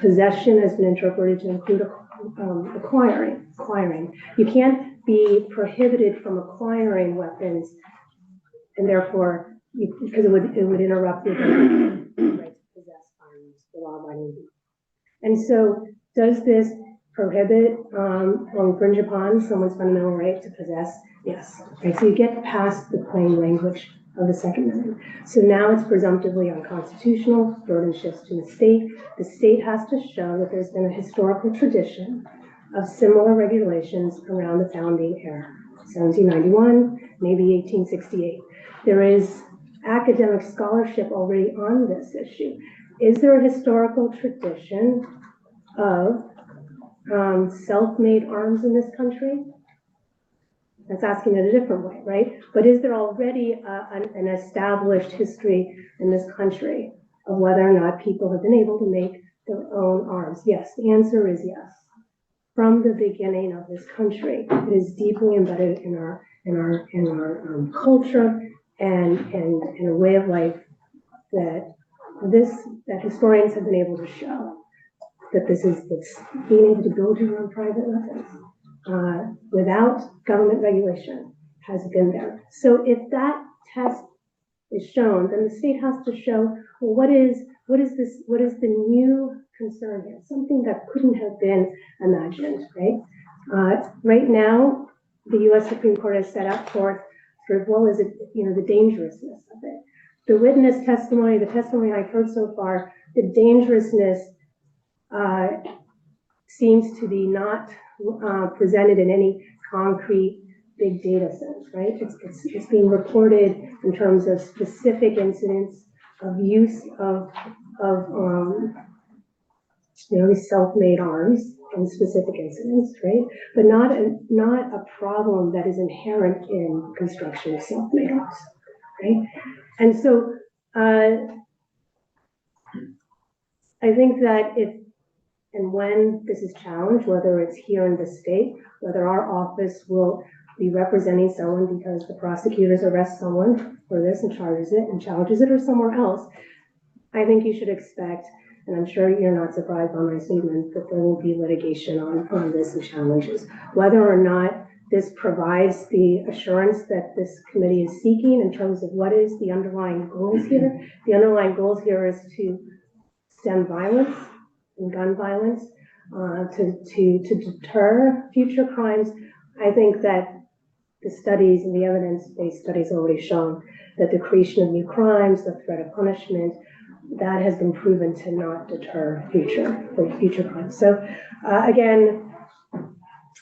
Possession has been interpreted to include acquiring. You can't be prohibited from acquiring weapons, and therefore, because it would interrupt the right to possess arms, the law-abiding people. And so, does this prohibit or infringe upon someone's fundamental right to possess? Yes. Okay, so you get past the plain language of the Second Amendment. So now it's presumptively unconstitutional, burden shifts to the state. The state has to show that there's been a historical tradition of similar regulations around the founding era, 1791, maybe 1868. There is academic scholarship already on this issue. Is there a historical tradition of self-made arms in this country? That's asking it a different way, right? But is there already an established history in this country of whether or not people have been able to make their own arms? Yes, the answer is yes. From the beginning of this country, it is deeply embedded in our culture and a way of life that historians have been able to show that it's being able to build your own private weapons without government regulation has been there. So if that test is shown, then the state has to show, well, what is the new concern here? Something that couldn't have been imagined, right? Right now, the U.S. Supreme Court has set up forth sort of, well, is it, the dangerousness of it. The witness testimony, the testimony I've heard so far, the dangerousness seems to be not presented in any concrete big data sense, right? It's being reported in terms of specific incidents of use of these self-made arms in specific incidents, right? But not a problem that is inherent in construction of self-made arms, right? And so I think that if and when this is challenged, whether it's here in the state, whether our office will be representing someone because the prosecutors arrest someone for this and challenges it, or somewhere else, I think you should expect, and I'm sure you're not surprised by my statement, that there will be litigation on this and challenges. Whether or not this provides the assurance that this committee is seeking in terms of what is the underlying goals here. The underlying goals here is to stem violence in gun violence, to deter future crimes. I think that the studies and the evidence-based studies already shown that the creation of new crimes, the threat of punishment, that has been proven to not deter future crimes. So again,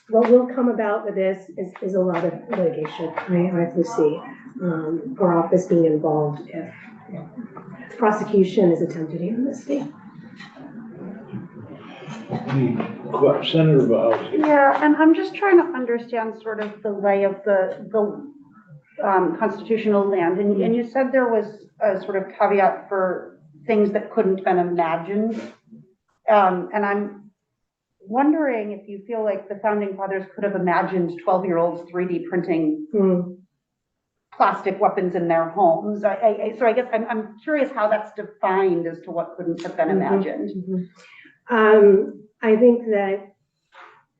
what will come about with this is a lot of litigation. I foresee our office being involved if prosecution is attempted here in this state. Senator Bowles. Yeah, and I'm just trying to understand sort of the lay of the constitutional land. And you said there was a sort of caveat for things that couldn't have been imagined. And I'm wondering if you feel like the founding fathers could have imagined 12-year-olds 3D printing plastic weapons in their homes. So I guess I'm curious how that's defined as to what couldn't have been imagined. I think that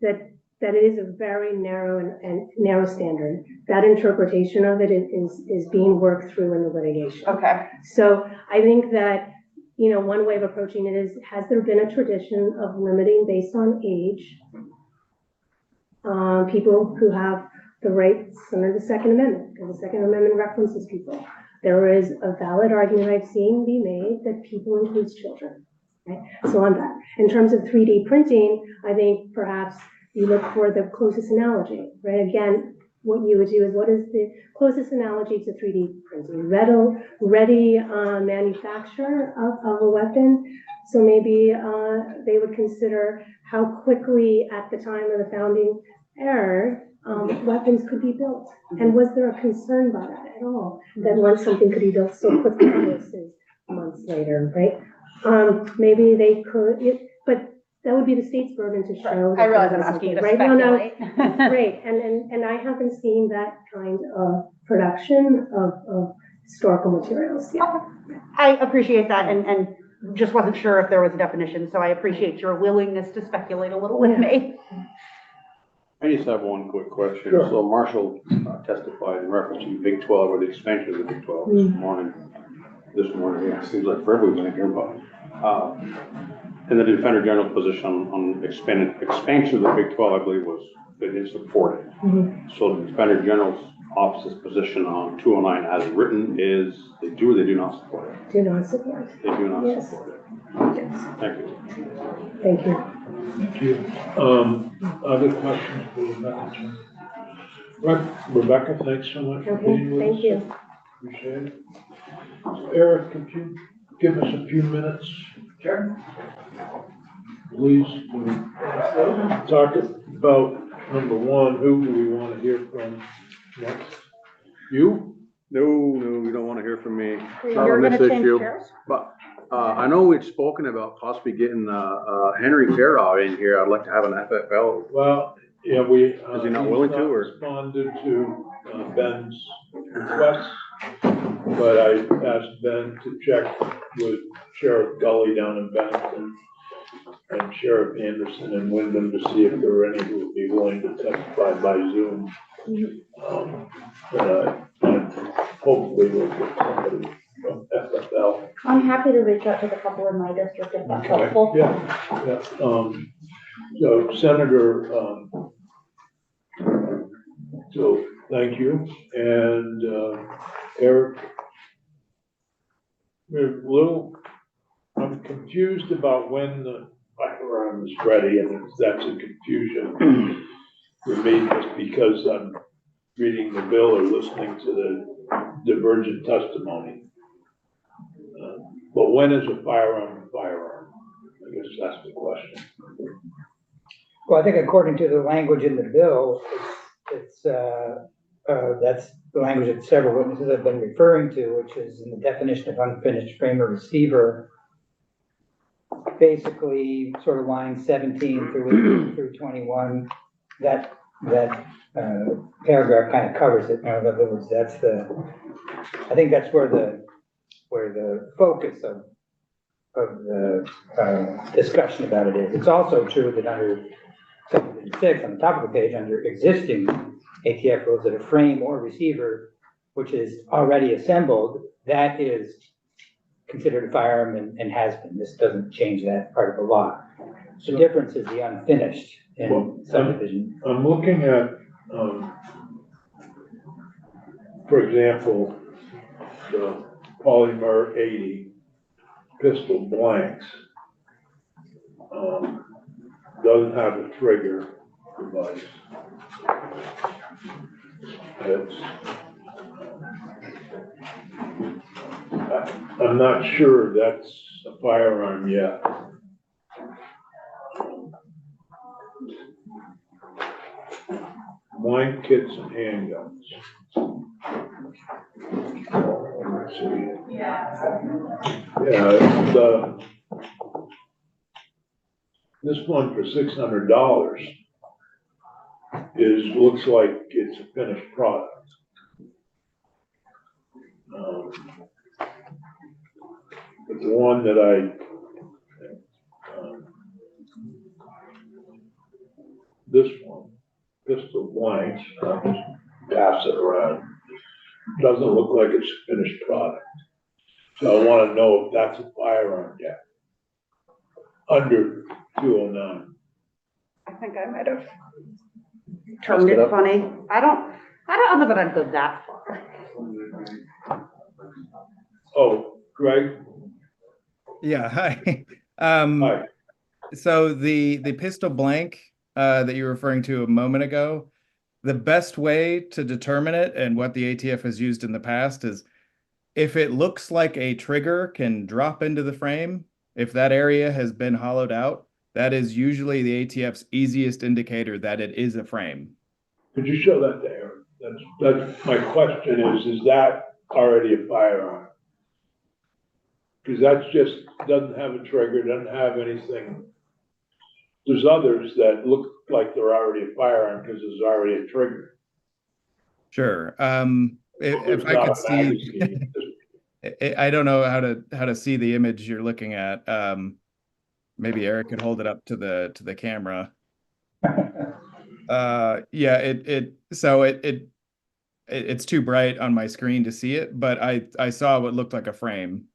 it is a very narrow and narrow standard. That interpretation of it is being worked through in the litigation. Okay. So I think that, you know, one way of approaching it is, has there been a tradition of limiting based on age, people who have the rights under the Second Amendment, because the Second Amendment references people. There is a valid argument I've seen be made that people includes children. Right? So on that, in terms of 3D printing, I think perhaps you look for the closest analogy, right? Again, what you would do is, what is the closest analogy to 3D printing? Ready manufacture of a weapon. So maybe they would consider how quickly at the time of the founding era weapons could be built. And was there a concern by that at all? That once something could be built so quickly versus months later, right? Maybe they could, but that would be the state's burden to show. I realize I'm asking you to right? speculate. No, great, and I haven't seen that kind of production of historical materials yet. I appreciate that and just wasn't sure if there was a definition, so I appreciate your willingness to speculate a little with me. I just have one quick question. Sure. So Marshall testified in reference to Big 12 or the expansion of the Big 12 this morning, yeah, it seems like forever we've been here, but, and the Defender General's position on expansion of the Big 12, I believe, was that they supported. So the Defender General's office's position on 209 as written is they do or they do not support it? Do not support. They do not Yes. support it. Yes. Thank you. Thank you. Thank you. Other questions for Rebecca? Right, Rebecca, thanks so much for being with us. Thank you. Appreciate it. Eric, could you give us a few minutes? Sure. Please, talk about number one, who do we want to hear from next? You? No, we don't want to hear from me. You're gonna change chairs? But I know we've spoken about possibly getting Henry Farrow in here. I'd like to have an FFL. Well, yeah, we. Is he not willing to, or? Responded to Ben's request, but I asked Ben to check with Sheriff Gully down in Benton and Sheriff Anderson and Wyndham to see if there were any who would be willing to testify by Zoom. And hopefully we'll get somebody from FFL. I'm happy to reach out to the couple in my district if that's helpful. Yeah. So Senator, so thank you. And Eric, I'm confused about when the firearm is ready, and if that's a confusion for me, just because I'm reading the bill or listening to the divergent testimony. But when is a firearm a firearm? I guess that's the question. Well, I think according to the language in the bill, it's that's the language that several witnesses have been referring to, which is in the definition of unfinished frame or receiver. Basically, sort of line 17 through 21, that paragraph kind of covers it. In other words, I think that's where the focus of the discussion about it is. It's also true that under section 6 on the top of the page, under existing ATF rules, that a frame or receiver which is already assembled, that is considered a firearm and has been. This doesn't change that part of the law. The difference is the unfinished in subdivision. I'm looking at, for example, the polymer 80 pistol blanks. Doesn't have a trigger device. I'm not sure that's a firearm yet. Blank kits and handguns. Let's see. Yeah, this one for $600 looks like it's a finished product. But the one that this one, pistol blanks, I'll just pass it around. Doesn't look like it's a finished product. So I want to know if that's a firearm yet. Under 209. I think I might have termed it funny. I don't know that I'd go that far. Oh, Greg? Yeah, hi. Hi. So the pistol blank that you were referring to a moment ago, the best way to determine it and what the ATF has used in the past is if it looks like a trigger can drop into the frame, if that area has been hollowed out, that is usually the ATF's easiest indicator that it is a frame. Could you show that there? That's my question is that already a firearm? Because that's just, doesn't have a trigger, doesn't have anything. There's others that look like they're already a firearm because there's already a trigger. Sure. If I could see, I don't know how to see the image you're looking at. Maybe Eric could hold it up to the camera. Yeah, it's too bright on my screen to see it, but I saw what looked like a frame.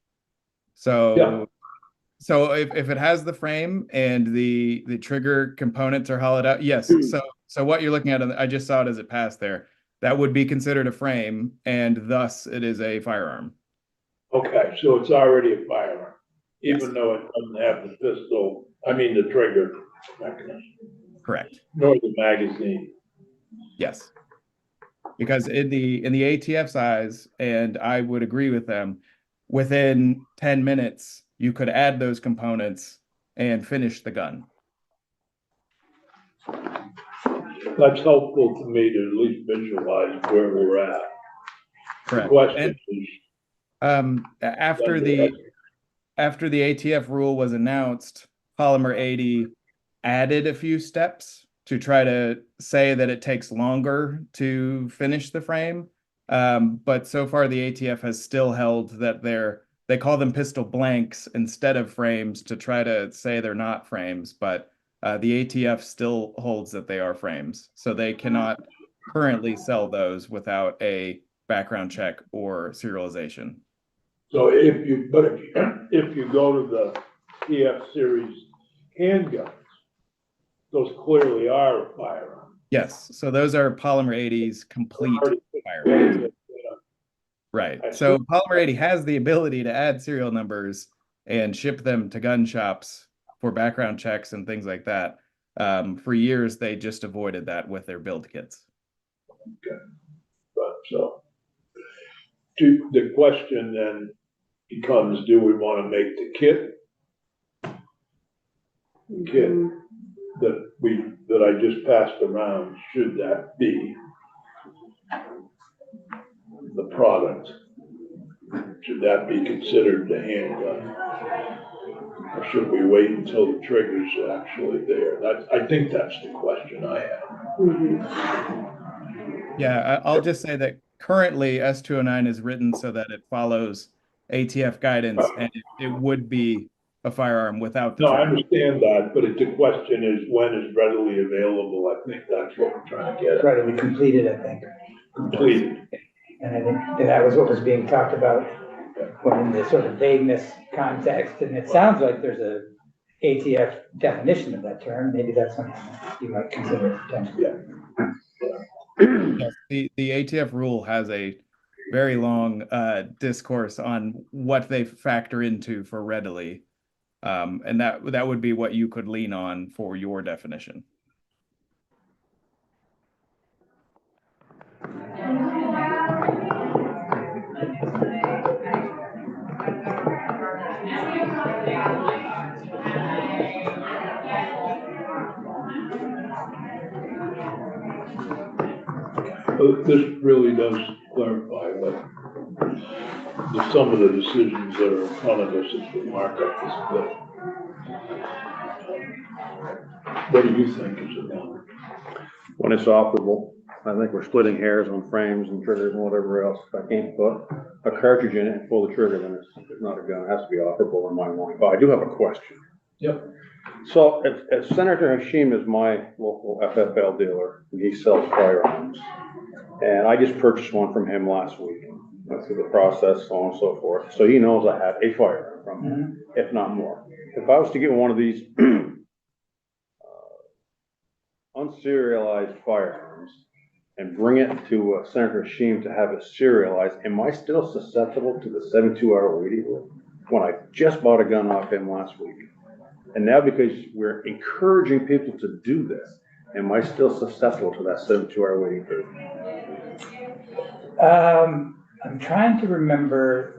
So Yeah. So if it has the frame and the trigger components are hollowed out, yes. So what you're looking at, I just saw it as it passed there. That would be considered a frame, and thus it is a firearm. Okay, so it's already a firearm, Yes. even though it doesn't have the pistol, the trigger mechanism. Correct. Nor the magazine. Yes. Because in the ATF's eyes, and I would agree with them, within 10 minutes, you could add those components and finish the gun. That's helpful to me to at least visualize where we're at. Correct. The question is, after the ATF rule was announced, Polymer 80 added a few steps to try to say that it takes longer to finish the frame. But so far the ATF has still held that they call them pistol blanks instead of frames to try to say they're not frames, but the ATF still holds that they are frames. So they cannot currently sell those without a background check or serialization. so if you go to the TF series handguns, those clearly are a firearm. Yes, so those are Polymer 80's complete firearms. Right. So Polymer 80 has the ability to add serial numbers and ship them to gun shops for background checks and things like that. For years, they just avoided that with their build kits. Okay. But so the question then becomes, do we want to make the kit that I just passed around, should that be the product? Should that be considered the handgun? Or should we wait until the trigger's actually there? I think that's the question I have. Yeah, I'll just say that currently S209 is written so that it follows ATF guidance, and it would be a firearm without the No, I trigger. understand that, but the question is, when is readily available? I think that's what we're trying to get at. Readily completed, I think. Completed. And I think that was what was being talked about when in the sort of vagueness context, and it sounds like there's ATF definition of that term, maybe that's something that you might consider potentially. Yes, the ATF rule has a very long discourse on what they factor into for readily. And that would be what you could lean on for your definition. This really does clarify what some of the decisions that are in front of us as we mark up this bill. What do you think is about? When it's operable, I think we're splitting hairs on frames and triggers and whatever else. If I can't put a cartridge in it and pull the trigger, then it's not a gun. It has to be operable in my mind. But I do have a question. Yep. So if Senator Hashim is my local FFL dealer, and he sells firearms, and I just purchased one from him last week, went through the process, so on and so forth. So he knows I have a firearm from him, if not more. If I was to get one of these unserialized firearms and bring it to Senator Hashim to have it serialized, am I still susceptible to the 72-hour waiting rule when I just bought a gun off him last week? And now because we're encouraging people to do this, am I still susceptible to that 72-hour waiting period? I'm trying to remember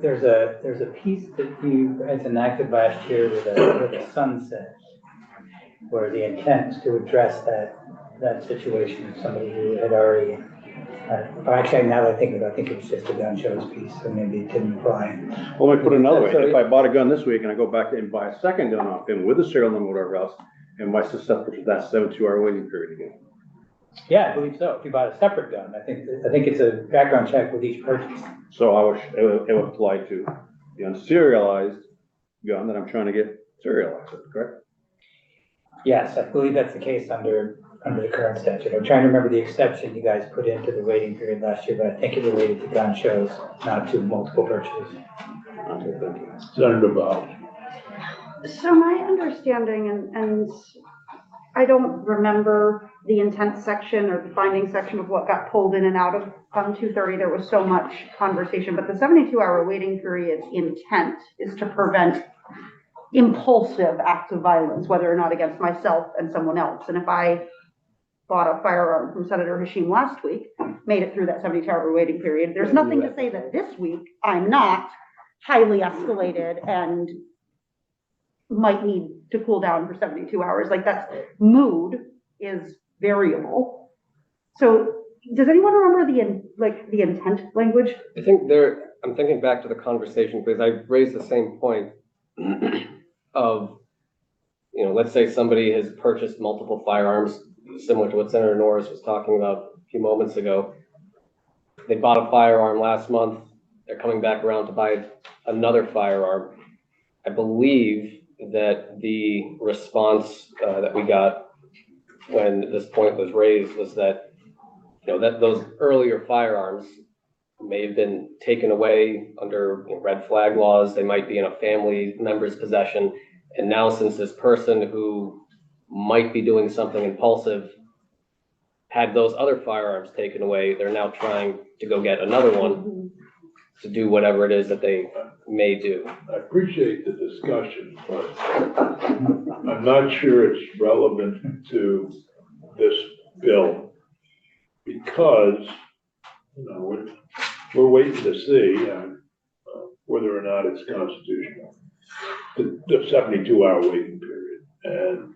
there's a piece that you guys enacted last year with a sunset, where the intent is to address that situation of somebody who had already, actually, now that I think about it, I think it was just a gun shows piece, so maybe it didn't apply. Well, let me put it another way. If I bought a gun this week and I go back and buy a second gun off him with a serial number, whatever else, am I susceptible to that 72-hour waiting period again? Yeah, I believe so. If you bought a separate gun, I think it's a background check with each purchase. So it would apply to the unserialized gun that I'm trying to get serialized, correct? Yes, I believe that's the case under the current statute. I'm trying to remember the exception you guys put into the waiting period last year, but I think it related to gun shows, not to multiple purchases. Okay, thank you. Senator Bob. So my understanding, and I don't remember the intent section or the finding section of what got pulled in and out of 230. There was so much conversation, but the 72-hour waiting period intent is to prevent impulsive acts of violence, whether or not against myself and someone else. And if I bought a firearm from Senator Hashim last week, made it through that 72-hour waiting period, there's nothing to say that this week I'm not highly escalated and might need to cool down for 72 hours. Like, that's mood is variable. So does anyone remember the intent language? I think I'm thinking back to the conversation because I raised the same point of, let's say somebody has purchased multiple firearms, similar to what Senator Norris was talking about a few moments ago. They bought a firearm last month. They're coming back around to buy another firearm. I believe that the response that we got when this point was raised was that, that those earlier firearms may have been taken away under red flag laws. They might be in a family member's possession. And now, since this person who might be doing something impulsive had those other firearms taken away, they're now trying to go get another one to do whatever it is that they may do. I appreciate the discussion, but I'm not sure it's relevant to this bill because, we're waiting to see whether or not it's constitutional. The 72-hour waiting period, and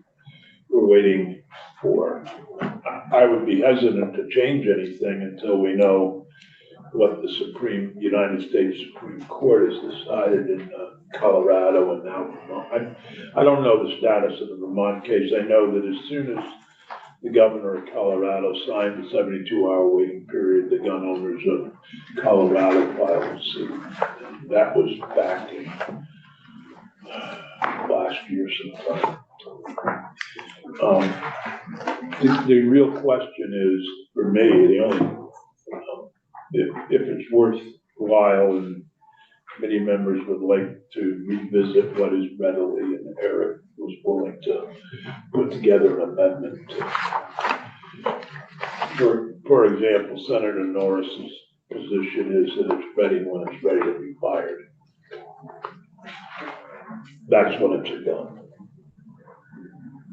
we're waiting for, I would be hesitant to change anything until we know what the United States Supreme Court has decided in Colorado and now Vermont. I don't know the status of the Vermont case. I know that as soon as the governor of Colorado signed the 72-hour waiting period, the gun owners of Colorado filed suit. That was back in last year sometime. The real question is, for me, the only, if it's worthwhile and committee members would like to revisit what is readily, and Eric was willing to put together an amendment. For example, Senator Norris's position is that it's ready when it's ready to be fired. That's when it's a gun.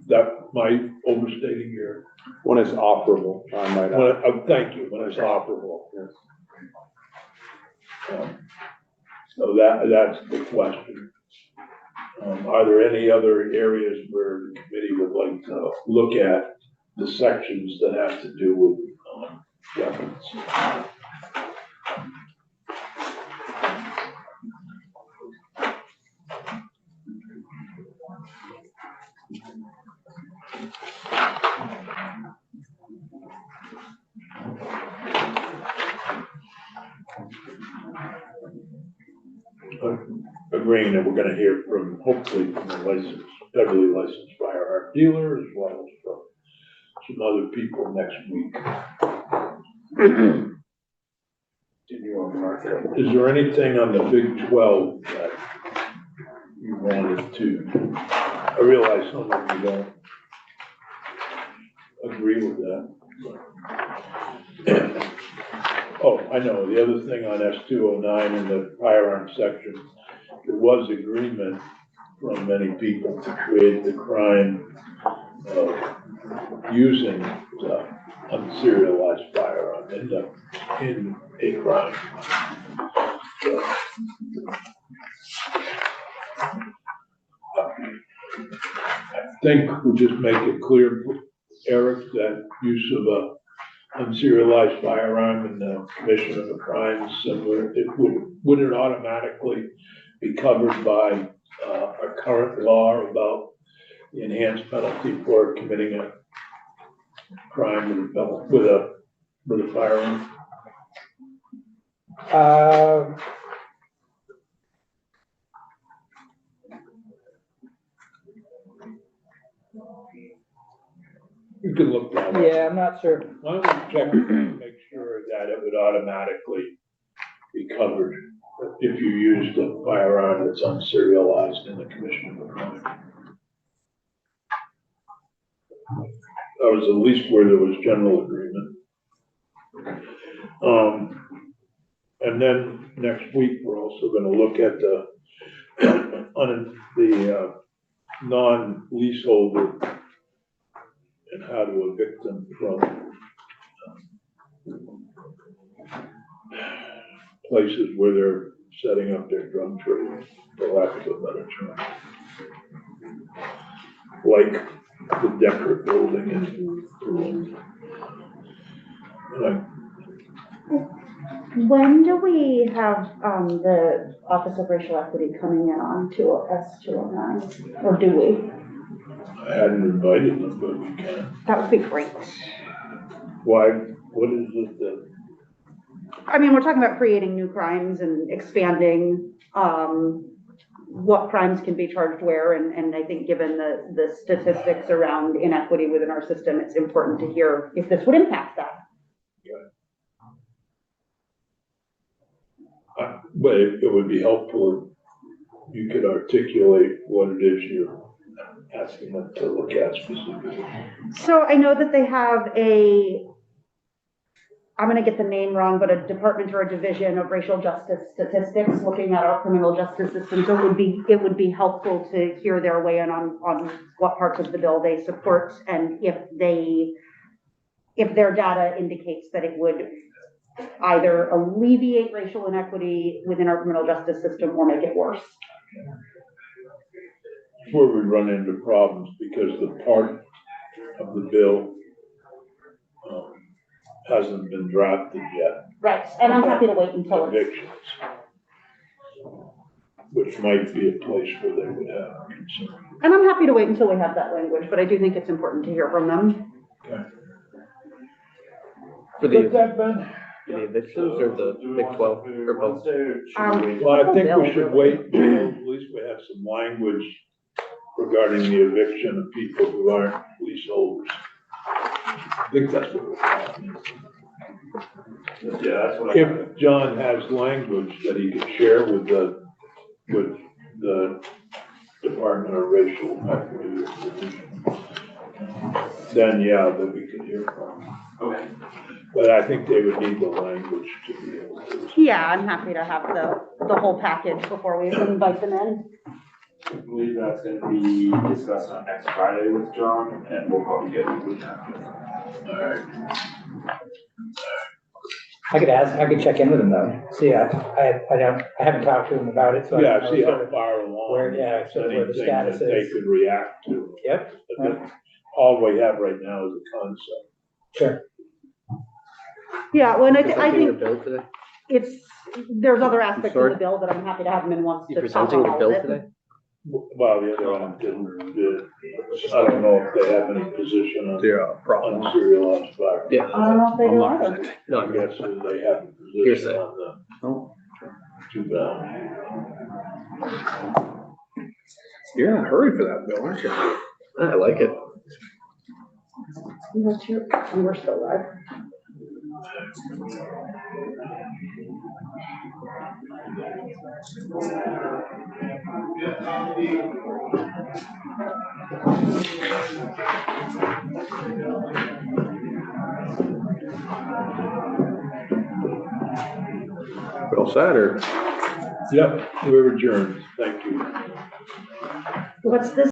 That might overstating your. When it's operable, I might add. Thank you, when it's operable. So that's the question. Are there any other areas where the committee would like to look at the sections that have to do with weapons? Agreeing that we're gonna hear from, hopefully, from a federally licensed firearm dealer, as well as from some other people next week. Is there anything on the Big 12 that you wanted to, I realize some of you don't agree with that. Oh, I know, the other thing on S209 in the firearm section, there was agreement from many people to create the crime of using unserialized firearm in a crime. So, I think we just make it clear, Eric, that use of a unserialized firearm in the commission of a crime similar, would it automatically be covered by our current law about the enhanced penalty for committing a crime with a firearm? You can look that up. Yeah, I'm not sure. Why don't we check and make sure that it would automatically be covered if you used a firearm that's unserialized in the commission of a crime? That was at least where there was general agreement. And then next week, we're also gonna look at the non-leaseholder and how to evict them from places where they're setting up their drug trade, for lack of a better term. Like the Decker building in When do we have, the Office of Racial Equity coming in on S209, or do we? I hadn't invited them, but we can. That would be great. Why, what is it that? I mean, we're talking about creating new crimes and expanding, what crimes can be charged where, and I think given the statistics around inequity within our system, it's important to hear if this would impact that. But it would be helpful if you could articulate what it is you're asking them to look at specifically. So I know that they have I'm gonna get the name wrong, but a department or a division of racial justice statistics looking at our criminal justice system. So it would be helpful to hear their weigh in on what parts of the bill they support, and if their data indicates that it would either alleviate racial inequity within our criminal justice system or make it worse. Where we run into problems because the part of the bill hasn't been drafted yet. Right, and I'm happy to wait until Evictions, which might be a place where they would have concern. And I'm happy to wait until we have that language, but I do think it's important to hear from them. Okay. For Got that, Ben? the evictions or the Big 12 or both? Well, I think we should wait until at least we have some language regarding the eviction of people who aren't leaseholders. I think that's what we're talking about. Yeah, that's what I. If John has language that he can share with the Department of Racial Equity, then yeah, then we can hear from him. Okay. But I think they would need the language to be able to. Yeah, I'm happy to have the whole package before we invite them in. I believe that's gonna be discussed on next Friday with John, and we'll probably get it with him. All right. I could check in with him though, see, I haven't talked to him about it, so. I Yeah, don't see know how sort of far along. where- yeah, sort of where the Anything status that they is. could react to. Yep, But all we have right now is a concept. sure. Yeah, well, and I Presenting your think bill today? there's other aspects of sorry? the bill that I'm happy to have them in once You to talk presenting on your all bill of it. today? Well, the other one didn't, I don't know if they have any position on unserialized fire. Yeah. I don't know if they do either. No, I guess they have a position Hearsay. on the two ballot. You're in a hurry for that bill, aren't you? I like it. And we're still live. Well said, or? Yep, we're adjourned. Thank you. What's this?